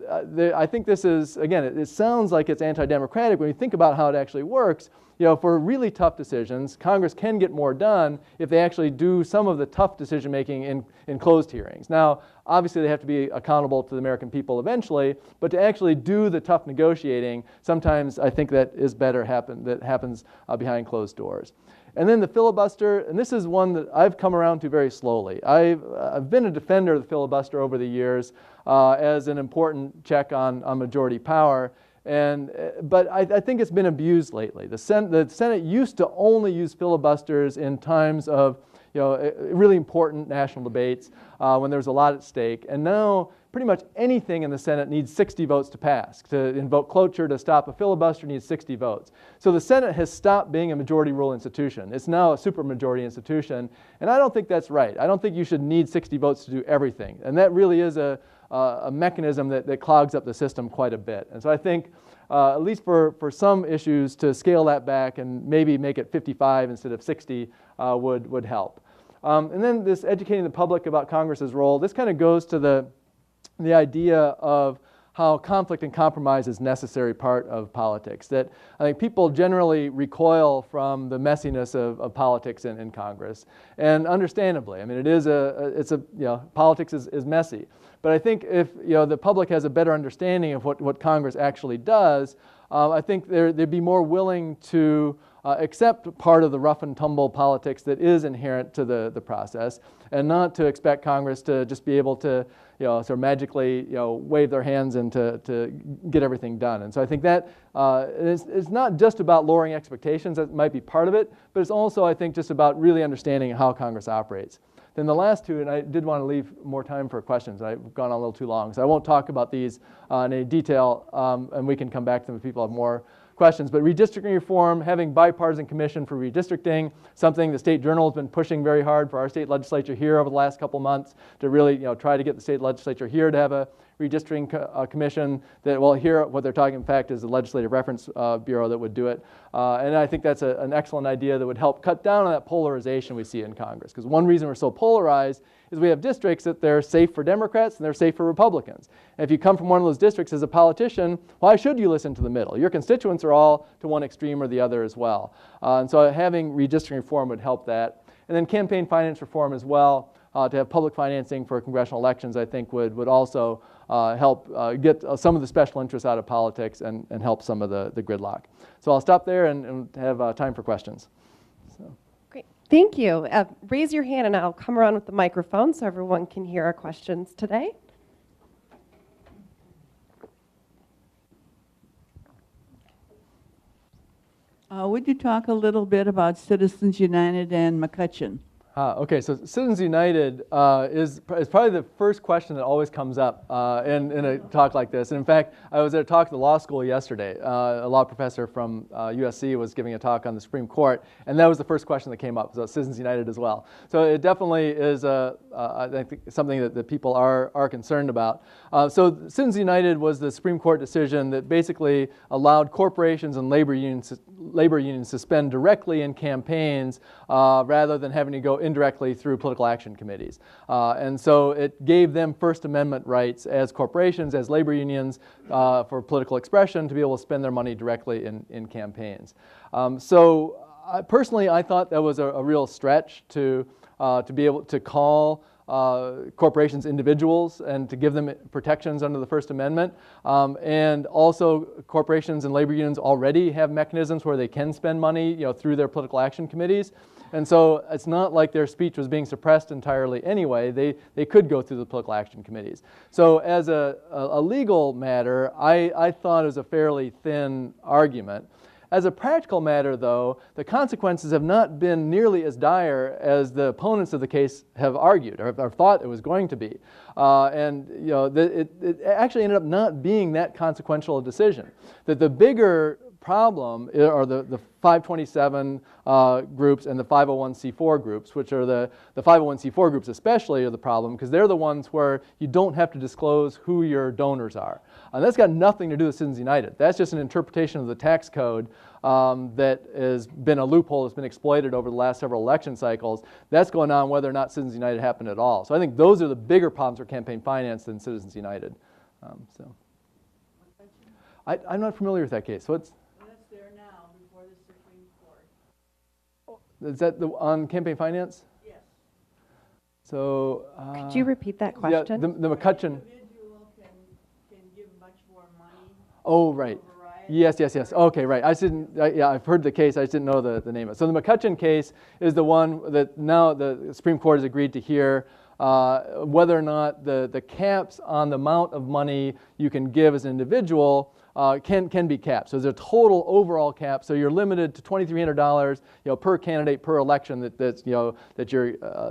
I think this is, again, it sounds like it's anti-democratic when you think about how it actually works. For really tough decisions, Congress can get more done if they actually do some of the tough decision-making in closed hearings. Now, obviously, they have to be accountable to the American people eventually, but to actually do the tough negotiating, sometimes I think that is better that happens behind closed doors. And then the filibuster, and this is one that I've come around to very slowly. I've been a defender of the filibuster over the years as an important check on majority power. But I think it's been abused lately. The Senate used to only use filibusters in times of really important national debates when there was a lot at stake. And now pretty much anything in the Senate needs 60 votes to pass. To invoke cloture, to stop a filibuster, needs 60 votes. So the Senate has stopped being a majority rule institution. It's now a supermajority institution. And I don't think that's right. I don't think you should need 60 votes to do everything. And that really is a mechanism that clogs up the system quite a bit. And so I think, at least for some issues, to scale that back and maybe make it 55 instead of 60 would help. And then this educating the public about Congress's role, this kind of goes to the idea of how conflict and compromise is a necessary part of politics. That I think people generally recoil from the messiness of politics in Congress, and understandably. I mean, politics is messy. But I think if the public has a better understanding of what Congress actually does, I think they'd be more willing to accept part of the rough and tumble politics that is inherent to the process, and not to expect Congress to just be able to sort of magically wave their hands and to get everything done. And so I think that it's not just about lowering expectations. That might be part of it, but it's also, I think, just about really understanding how Congress operates. Then the last two, and I did want to leave more time for questions. I've gone on a little too long, so I won't talk about these in any detail, and we can come back to them if people have more questions. But redistricting reform, having bipartisan commission for redistricting, something the State Journal has been pushing very hard for our state legislature here over the last couple months to really try to get the state legislature here to have a redistricting commission that will hear what they're talking. In fact, is the Legislative Reference Bureau that would do it. And I think that's an excellent idea that would help cut down on that polarization we see in Congress. Because one reason we're so polarized is we have districts that they're safe for Democrats and they're safe for Republicans. And if you come from one of those districts as a politician, why should you listen to the middle? Your constituents are all to one extreme or the other as well. And so having redistricting reform would help that. And then campaign finance reform as well. To have public financing for congressional elections, I think would also help get some of the special interests out of politics and help some of the gridlock. So I'll stop there and have time for questions. So. Great. Thank you. Raise your hand and I'll come around with the microphone so everyone can hear our questions today. Would you talk a little bit about Citizens United and McCutcheon? Okay, so Citizens United is probably the first question that always comes up in a talk like this. And in fact, I was at a talk at the law school yesterday. A law professor from USC was giving a talk on the Supreme Court, and that was the first question that came up, so Citizens United as well. So it definitely is I think something that people are concerned about. So Citizens United was the Supreme Court decision that basically allowed corporations and labor unions to spend directly in campaigns rather than having to go indirectly through political action committees. And so it gave them First Amendment rights as corporations, as labor unions, for political expression to be able to spend their money directly in campaigns. Personally, I thought that was a real stretch to be able to call corporations individuals and to give them protections under the First Amendment. And also corporations and labor unions already have mechanisms where they can spend money through their political action committees. And so it's not like their speech was being suppressed entirely anyway. They could go through the political action committees. So as a legal matter, I thought it was a fairly thin argument. As a practical matter, though, the consequences have not been nearly as dire as the opponents of the case have argued or thought it was going to be. It actually ended up not being that consequential a decision. That the bigger problem are the 527 groups and the 501c4 groups, which are the 501c4 groups especially are the problem because they're the ones where you don't have to disclose who your donors are. And that's got nothing to do with Citizens United. That's just an interpretation of the tax code that has been a loophole that's been exploited over the last several election cycles. That's going on whether or not Citizens United happened at all. So I think those are the bigger problems for campaign finance than Citizens United. I'm not familiar with that case. So it's That's there now before the Supreme Court. Is that on campaign finance? Yes. So could you repeat that question? Yeah, the McCutcheon. An individual can give much more money. Oh, right. Yes. Okay, right. I've heard the case. I just didn't know the name of it. So the McCutcheon case is the one that now the Supreme Court has agreed to hear whether or not the caps on the amount of money you can give as an individual can be capped. So there's a total overall cap. So you're limited to $2,300 per candidate per election that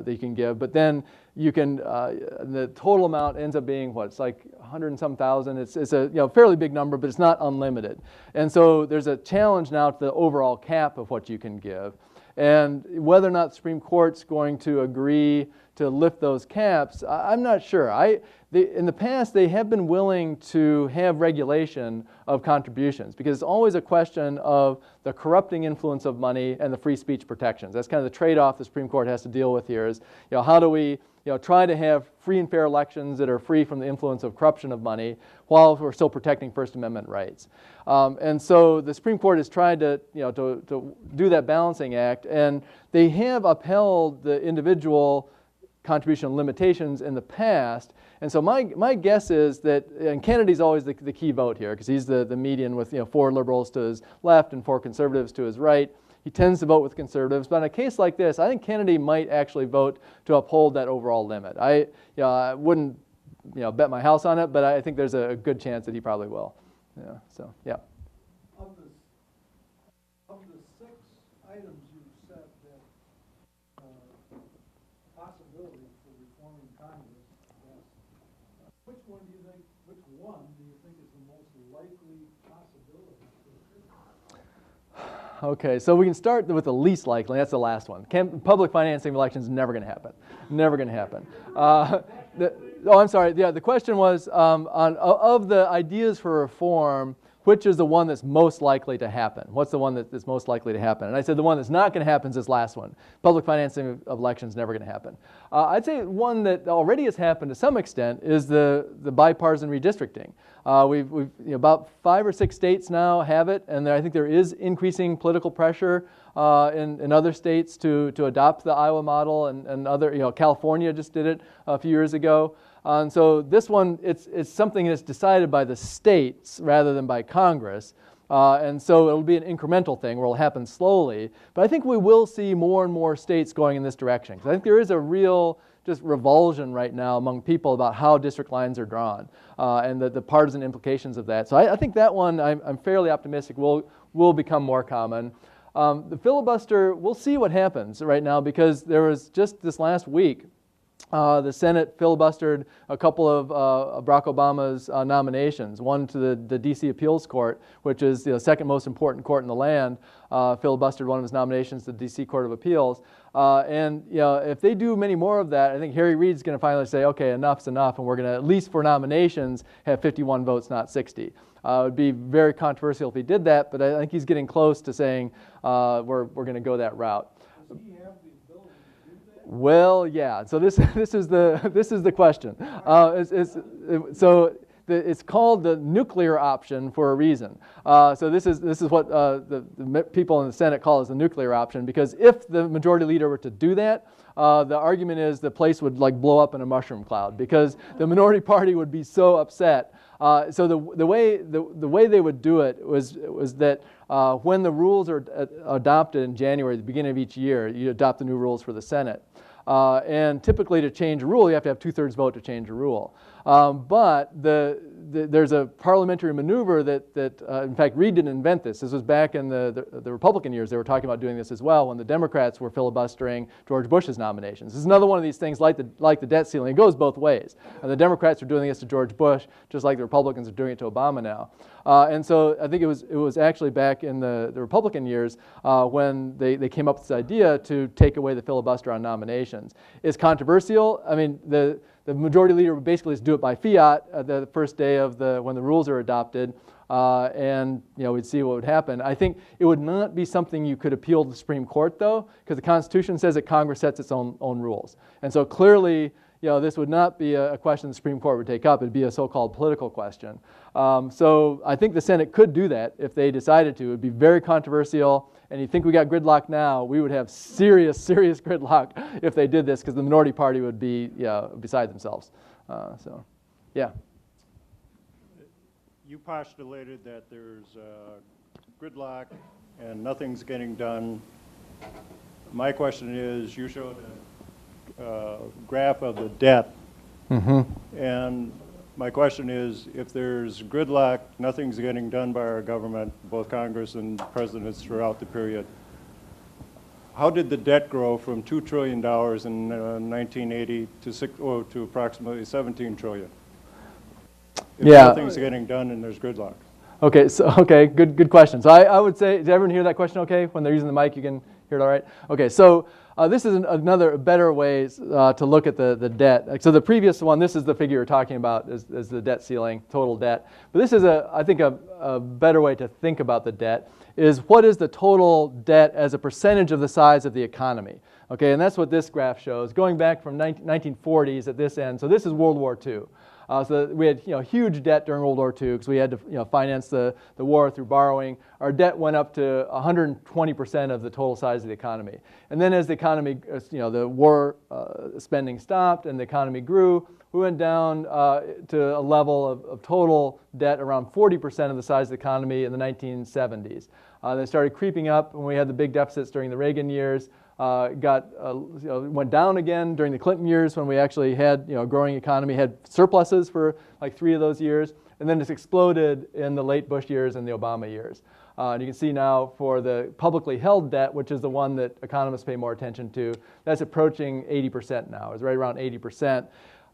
you can give. But then you can the total amount ends up being what? It's like 100 and some thousand. It's a fairly big number, but it's not unlimited. And so there's a challenge now to the overall cap of what you can give. And whether or not the Supreme Court's going to agree to lift those caps, I'm not sure. In the past, they have been willing to have regulation of contributions because it's always a question of the corrupting influence of money and the free speech protections. That's kind of the trade-off the Supreme Court has to deal with here is, how do we try to have free and fair elections that are free from the influence of corruption of money while we're still protecting First Amendment rights. And so the Supreme Court has tried to do that balancing act, and they have upheld the individual contribution limitations in the past. And so my guess is that, and Kennedy's always the key vote here because he's the median with 4 liberals to his left and 4 conservatives to his right. He tends to vote with conservatives, but in a case like this, I think Kennedy might actually vote to uphold that overall limit. I wouldn't bet my house on it, but I think there's a good chance that he probably will. Yeah. Of the 6 items you said that possibility for reforming Congress, which one do you think is the most likely possibility? Okay, so we can start with the least likely. That's the last one. Public financing of elections is never going to happen. Never going to happen. I'm sorry. Yeah, the question was of the ideas for reform, which is the one that's most likely to happen? What's the one that's most likely to happen? And I said the one that's not going to happen is this last one. Public financing of elections is never going to happen. I'd say one that already has happened to some extent is the bipartisan redistricting. We've about 5 or 6 states now have it, and I think there is increasing political pressure in other states to adopt the Iowa model, and other, California just did it a few years ago. And so this one, it's something that's decided by the states rather than by Congress. And so it'll be an incremental thing where it'll happen slowly. But I think we will see more and more states going in this direction. 'Cause I think there is a real just revulsion right now among people about how district lines are drawn and the partisan implications of that. So I think that one, I'm fairly optimistic, will become more common. The filibuster, we'll see what happens right now, because there was just this last week, the Senate filibustered a couple of Barack Obama's nominations, one to the D.C. Appeals Court, which is the second most important court in the land, filibustered one of his nominations to the D.C. Court of Appeals. And if they do many more of that, I think Harry Reid's going to finally say, okay, enough's enough, and we're going to, at least for nominations, have 51 votes, not 60. It would be very controversial if he did that, but I think he's getting close to saying we're going to go that route. Does he have the ability to do that? Well, yeah. So this is the question. It's called the nuclear option for a reason. So this is what the people in the Senate call as the nuclear option, because if the majority leader were to do that, the argument is the place would like blow up in a mushroom cloud, because the minority party would be so upset. So the way they would do it was that when the rules are adopted in January, the beginning of each year, you adopt the new rules for the Senate. And typically to change a rule, you have to have 2/3 vote to change a rule. But there's a parliamentary maneuver that in fact, Reid didn't invent this. This was back in the Republican years. They were talking about doing this as well when the Democrats were filibustering George Bush's nominations. This is another one of these things like the debt ceiling. It goes both ways. And the Democrats are doing this to George Bush, just like the Republicans are doing it to Obama now. And so I think it was actually back in the Republican years when they came up with this idea to take away the filibuster on nominations. It's controversial. I mean, the majority leader would basically just do it by fiat the first day of when the rules are adopted, and we'd see what would happen. I think it would not be something you could appeal to the Supreme Court, though, because the Constitution says that Congress sets its own rules. And so clearly, this would not be a question the Supreme Court would take up. It'd be a so-called political question. So I think the Senate could do that if they decided to. It would be very controversial. And you think we got gridlock now, we would have serious gridlock if they did this, because the minority party would be beside themselves. Yeah. You postulated that there's gridlock and nothing's getting done. My question is, you showed a graph of the debt. Mm-hmm. And my question is, if there's gridlock, nothing's getting done by our government, both Congress and presidents throughout the period, how did the debt grow from $2 trillion in 1980 to approximately $17 trillion? If nothing's getting done and there's gridlock. Okay, good question. So I would say, did everyone hear that question okay? When they're using the mic, you can hear it all right? Okay, so this is another better way to look at the debt. So the previous one, this is the figure you're talking about, is the debt ceiling, total debt. But this is, I think, a better way to think about the debt, is what is the total debt as a percentage of the size of the economy. Okay, and that's what this graph shows, going back from 1940s at this end. So this is World War II. So we had huge debt during World War II because we had to finance the war through borrowing. Our debt went up to 120% of the total size of the economy. And then as the economy, the war spending stopped and the economy grew, we went down to a level of total debt around 40% of the size of the economy in the 1970s. They started creeping up when we had the big deficits during the Reagan years. Went down again during the Clinton years when we actually had a growing economy, had surpluses for like 3 of those years, and then it's exploded in the late Bush years and the Obama years. And you can see now for the publicly held debt, which is the one that economists pay more attention to, that's approaching 80% now. It's right around 80%.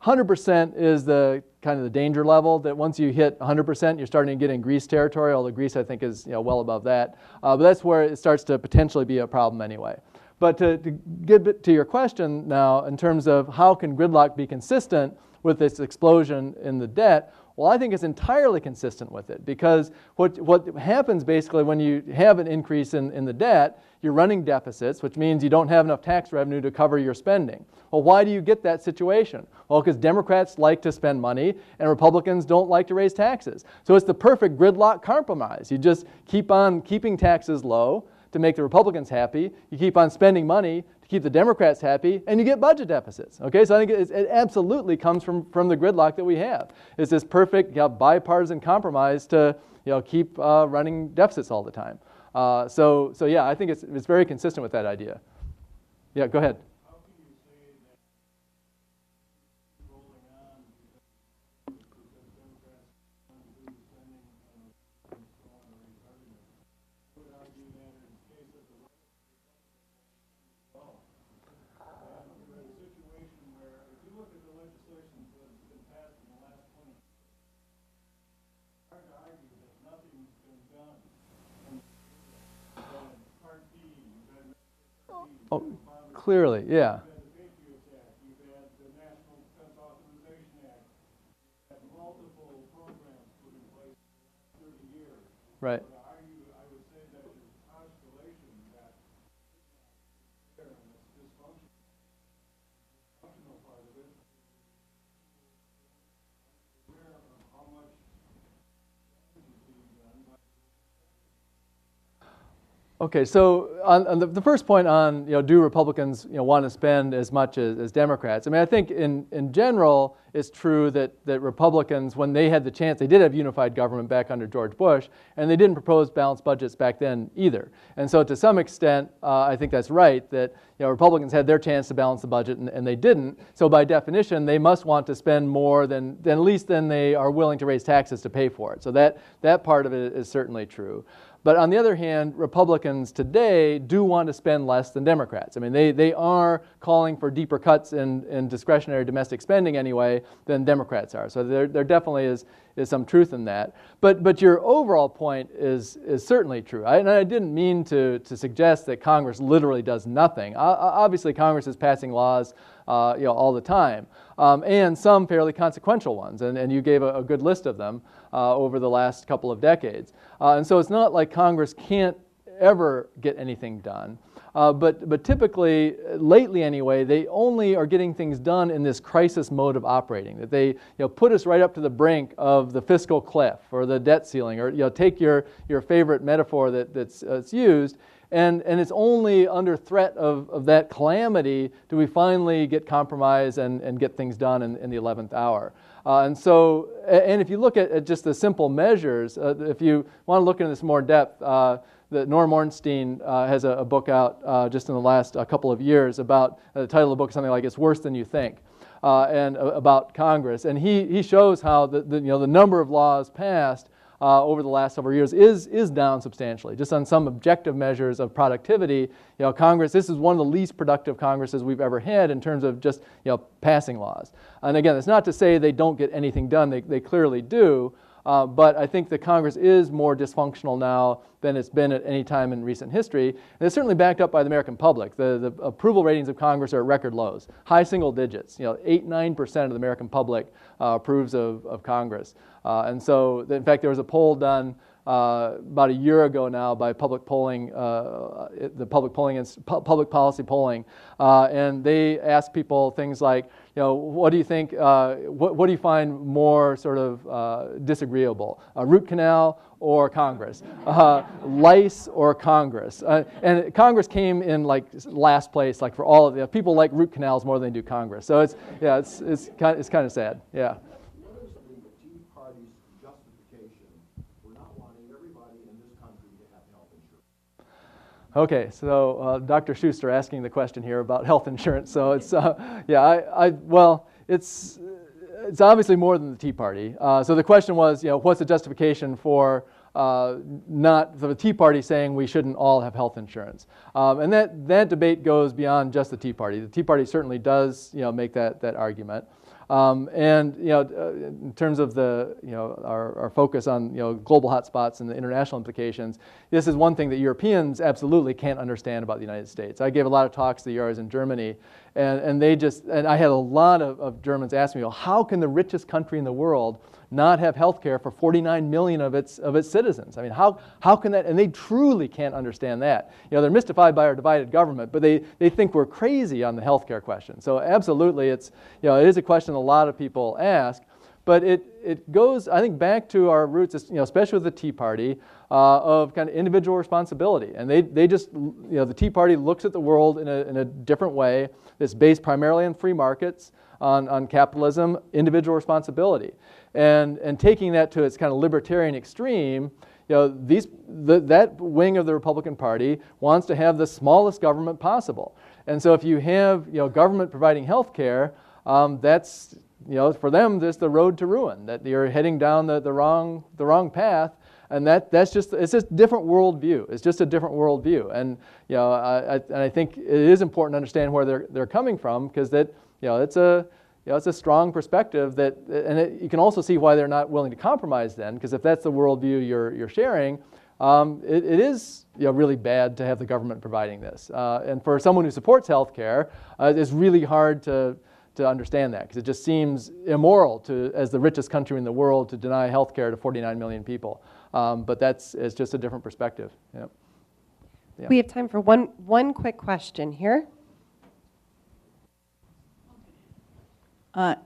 100% is the kind of the danger level, that once you hit 100%, you're starting to get in Greece territory, although Greece, I think, is well above that. But that's where it starts to potentially be a problem anyway. But to get to your question now, in terms of how can gridlock be consistent with this explosion in the debt, well, I think it's entirely consistent with it, because what happens basically when you have an increase in the debt, you're running deficits, which means you don't have enough tax revenue to cover your spending. Well, why do you get that situation? Well, because Democrats like to spend money and Republicans don't like to raise taxes. So it's the perfect gridlock compromise. You just keep on keeping taxes low to make the Republicans happy, you keep on spending money to keep the Democrats happy, and you get budget deficits. Okay, so I think it absolutely comes from the gridlock that we have. It's this perfect bipartisan compromise to keep running deficits all the time. So yeah, I think it's very consistent with that idea. Yeah, go ahead. How can you say that rolling on because Democrats want to do spending and so on and regarding it? I would argue that in the case of the well, and we're in a situation where if you look at the legislation that's been passed in the last 20 years, it's hard to argue that nothing's been done. And Part D, you've had Oh, clearly, yeah. you've had the Patriots Act, you've had the National Defense Authorization Act, you've had multiple programs put in place in the last 30 years. Right. But I would say that your postulation that there and this dysfunctional part of it, aware of how much damage is being done by Okay, so on the first point on, do Republicans, want to spend as much as Democrats? I mean, I think in general, it's true that Republicans, when they had the chance, they did have unified government back under George Bush, and they didn't propose balanced budgets back then either. And so to some extent, I think that's right, that Republicans had their chance to balance the budget, and they didn't. So by definition, they must want to spend more than at least than they are willing to raise taxes to pay for it. So that part of it is certainly true. But on the other hand, Republicans today do want to spend less than Democrats. I mean, they are calling for deeper cuts in discretionary domestic spending anyway than Democrats are. So there definitely is some truth in that. But your overall point is certainly true. And I didn't mean to suggest that Congress literally does nothing. Obviously, Congress is passing laws all the time, and some fairly consequential ones. And you gave a good list of them over the last couple of decades. And so it's not like Congress can't ever get anything done. But typically, lately anyway, they only are getting things done in this crisis mode of operating, that they put us right up to the brink of the fiscal cliff or the debt ceiling, or take your favorite metaphor that's used, and it's only under threat of that calamity do we finally get compromise and get things done in the 11th hour. And if you look at just the simple measures, if you want to look into this more in depth, Norm Ornstein has a book out just in the last couple of years about, the title of the book is something like "It's Worse Than You Think," and about Congress. And he shows how the number of laws passed over the last several years is down substantially. Just on some objective measures of productivity, Congress, this is one of the least productive Congresses we've ever had in terms of just passing laws. And again, it's not to say they don't get anything done. They clearly do. But I think the Congress is more dysfunctional now than it's been at any time in recent history. And it's certainly backed up by the American public. The approval ratings of Congress are at record lows, high single digits. 8-9% of the American public approves of Congress. And so, in fact, there was a poll done about a year ago now by public polling, the public policy polling, and they asked people things like, what do you think? What do you find more sort of disagreeable? A root canal or Congress? Lice or Congress? And Congress came in like last place, like for all of the people like root canals more than they do Congress. So it's kind of sad. Yeah. What is the Tea Party's justification for not wanting everybody in this country to have health insurance? Okay, so Dr. Schuster asking the question here about health insurance. So it's it's obviously more than the Tea Party. So the question was, what's the justification for the Tea Party saying we shouldn't all have health insurance? And that debate goes beyond just the Tea Party. The Tea Party certainly does make that argument. In terms of our focus on global hotspots and the international implications, this is one thing that Europeans absolutely can't understand about the United States. I gave a lot of talks to the years in Germany, and I had a lot of Germans ask me, how can the richest country in the world not have health care for 49 million of its citizens? I mean, how can that? And they truly can't understand that. They're mystified by our divided government, but they think we're crazy on the health care question. So absolutely, it is a question a lot of people ask. but it goes, I think, back to our roots, especially with the Tea Party, of kind of individual responsibility. And they just, the Tea Party looks at the world in a different way. It's based primarily on free markets, on capitalism, individual responsibility. And taking that to its kind of libertarian extreme, that wing of the Republican Party wants to have the smallest government possible. And so if you have government providing health care, that's for them this the road to ruin, that you're heading down the wrong path, and it's just a different worldview. It's just a different worldview, and I think it is important to understand where they're coming from, because that it's a strong perspective you can also see why they're not willing to compromise then, because if that's the worldview you're sharing, it is really bad to have the government providing this. And for someone who supports health care, it's really hard to understand that, because it just seems immoral as the richest country in the world to deny health care to 49 million people. But it's just a different perspective. Yep. Yeah. We have time for one quick question here.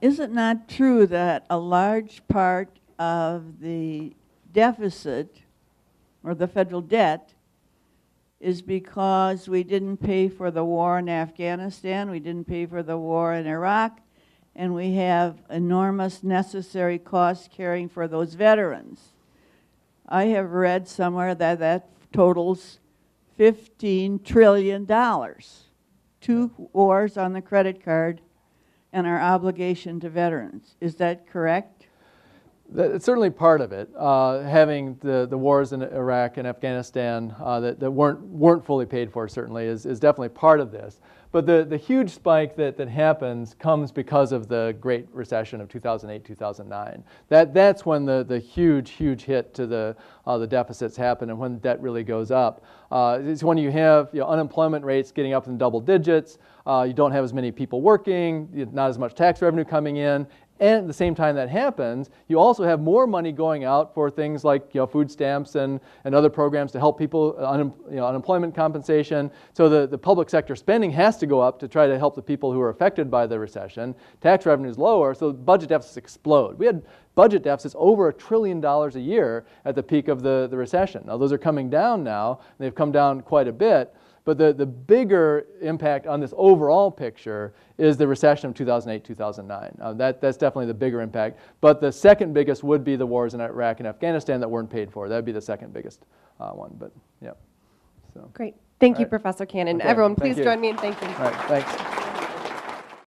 Is it not true that a large part of the deficit or the federal debt is because we didn't pay for the war in Afghanistan, we didn't pay for the war in Iraq, and we have enormous necessary costs caring for those veterans? I have read somewhere that totals $15 trillion. 2 wars on the credit card and our obligation to veterans. Is that correct? It's certainly part of it. Having the wars in Iraq and Afghanistan that weren't fully paid for certainly is definitely part of this. But the huge spike that happens comes because of the Great Recession of 2008-2009. That's when the huge hit to the deficits happen, and when debt really goes up. It's when you have unemployment rates getting up in double digits. You don't have as many people working, not as much tax revenue coming in. And at the same time that happens, you also have more money going out for things like food stamps and other programs to help people, unemployment compensation. So the public sector spending has to go up to try to help the people who are affected by the recession. Tax revenue is lower, so budget deficits explode. We had budget deficits over $1 trillion a year at the peak of the recession. Now those are coming down now, and they've come down quite a bit. But the bigger impact on this overall picture is the recession of 2008-2009. That's definitely the bigger impact. But the second biggest would be the wars in Iraq and Afghanistan that weren't paid for. That would be the second biggest one. But yeah. So. Great. Thank you, Right. Professor Canon. Okay. Everyone, Thank please you. join me in thanking. All right. Thanks.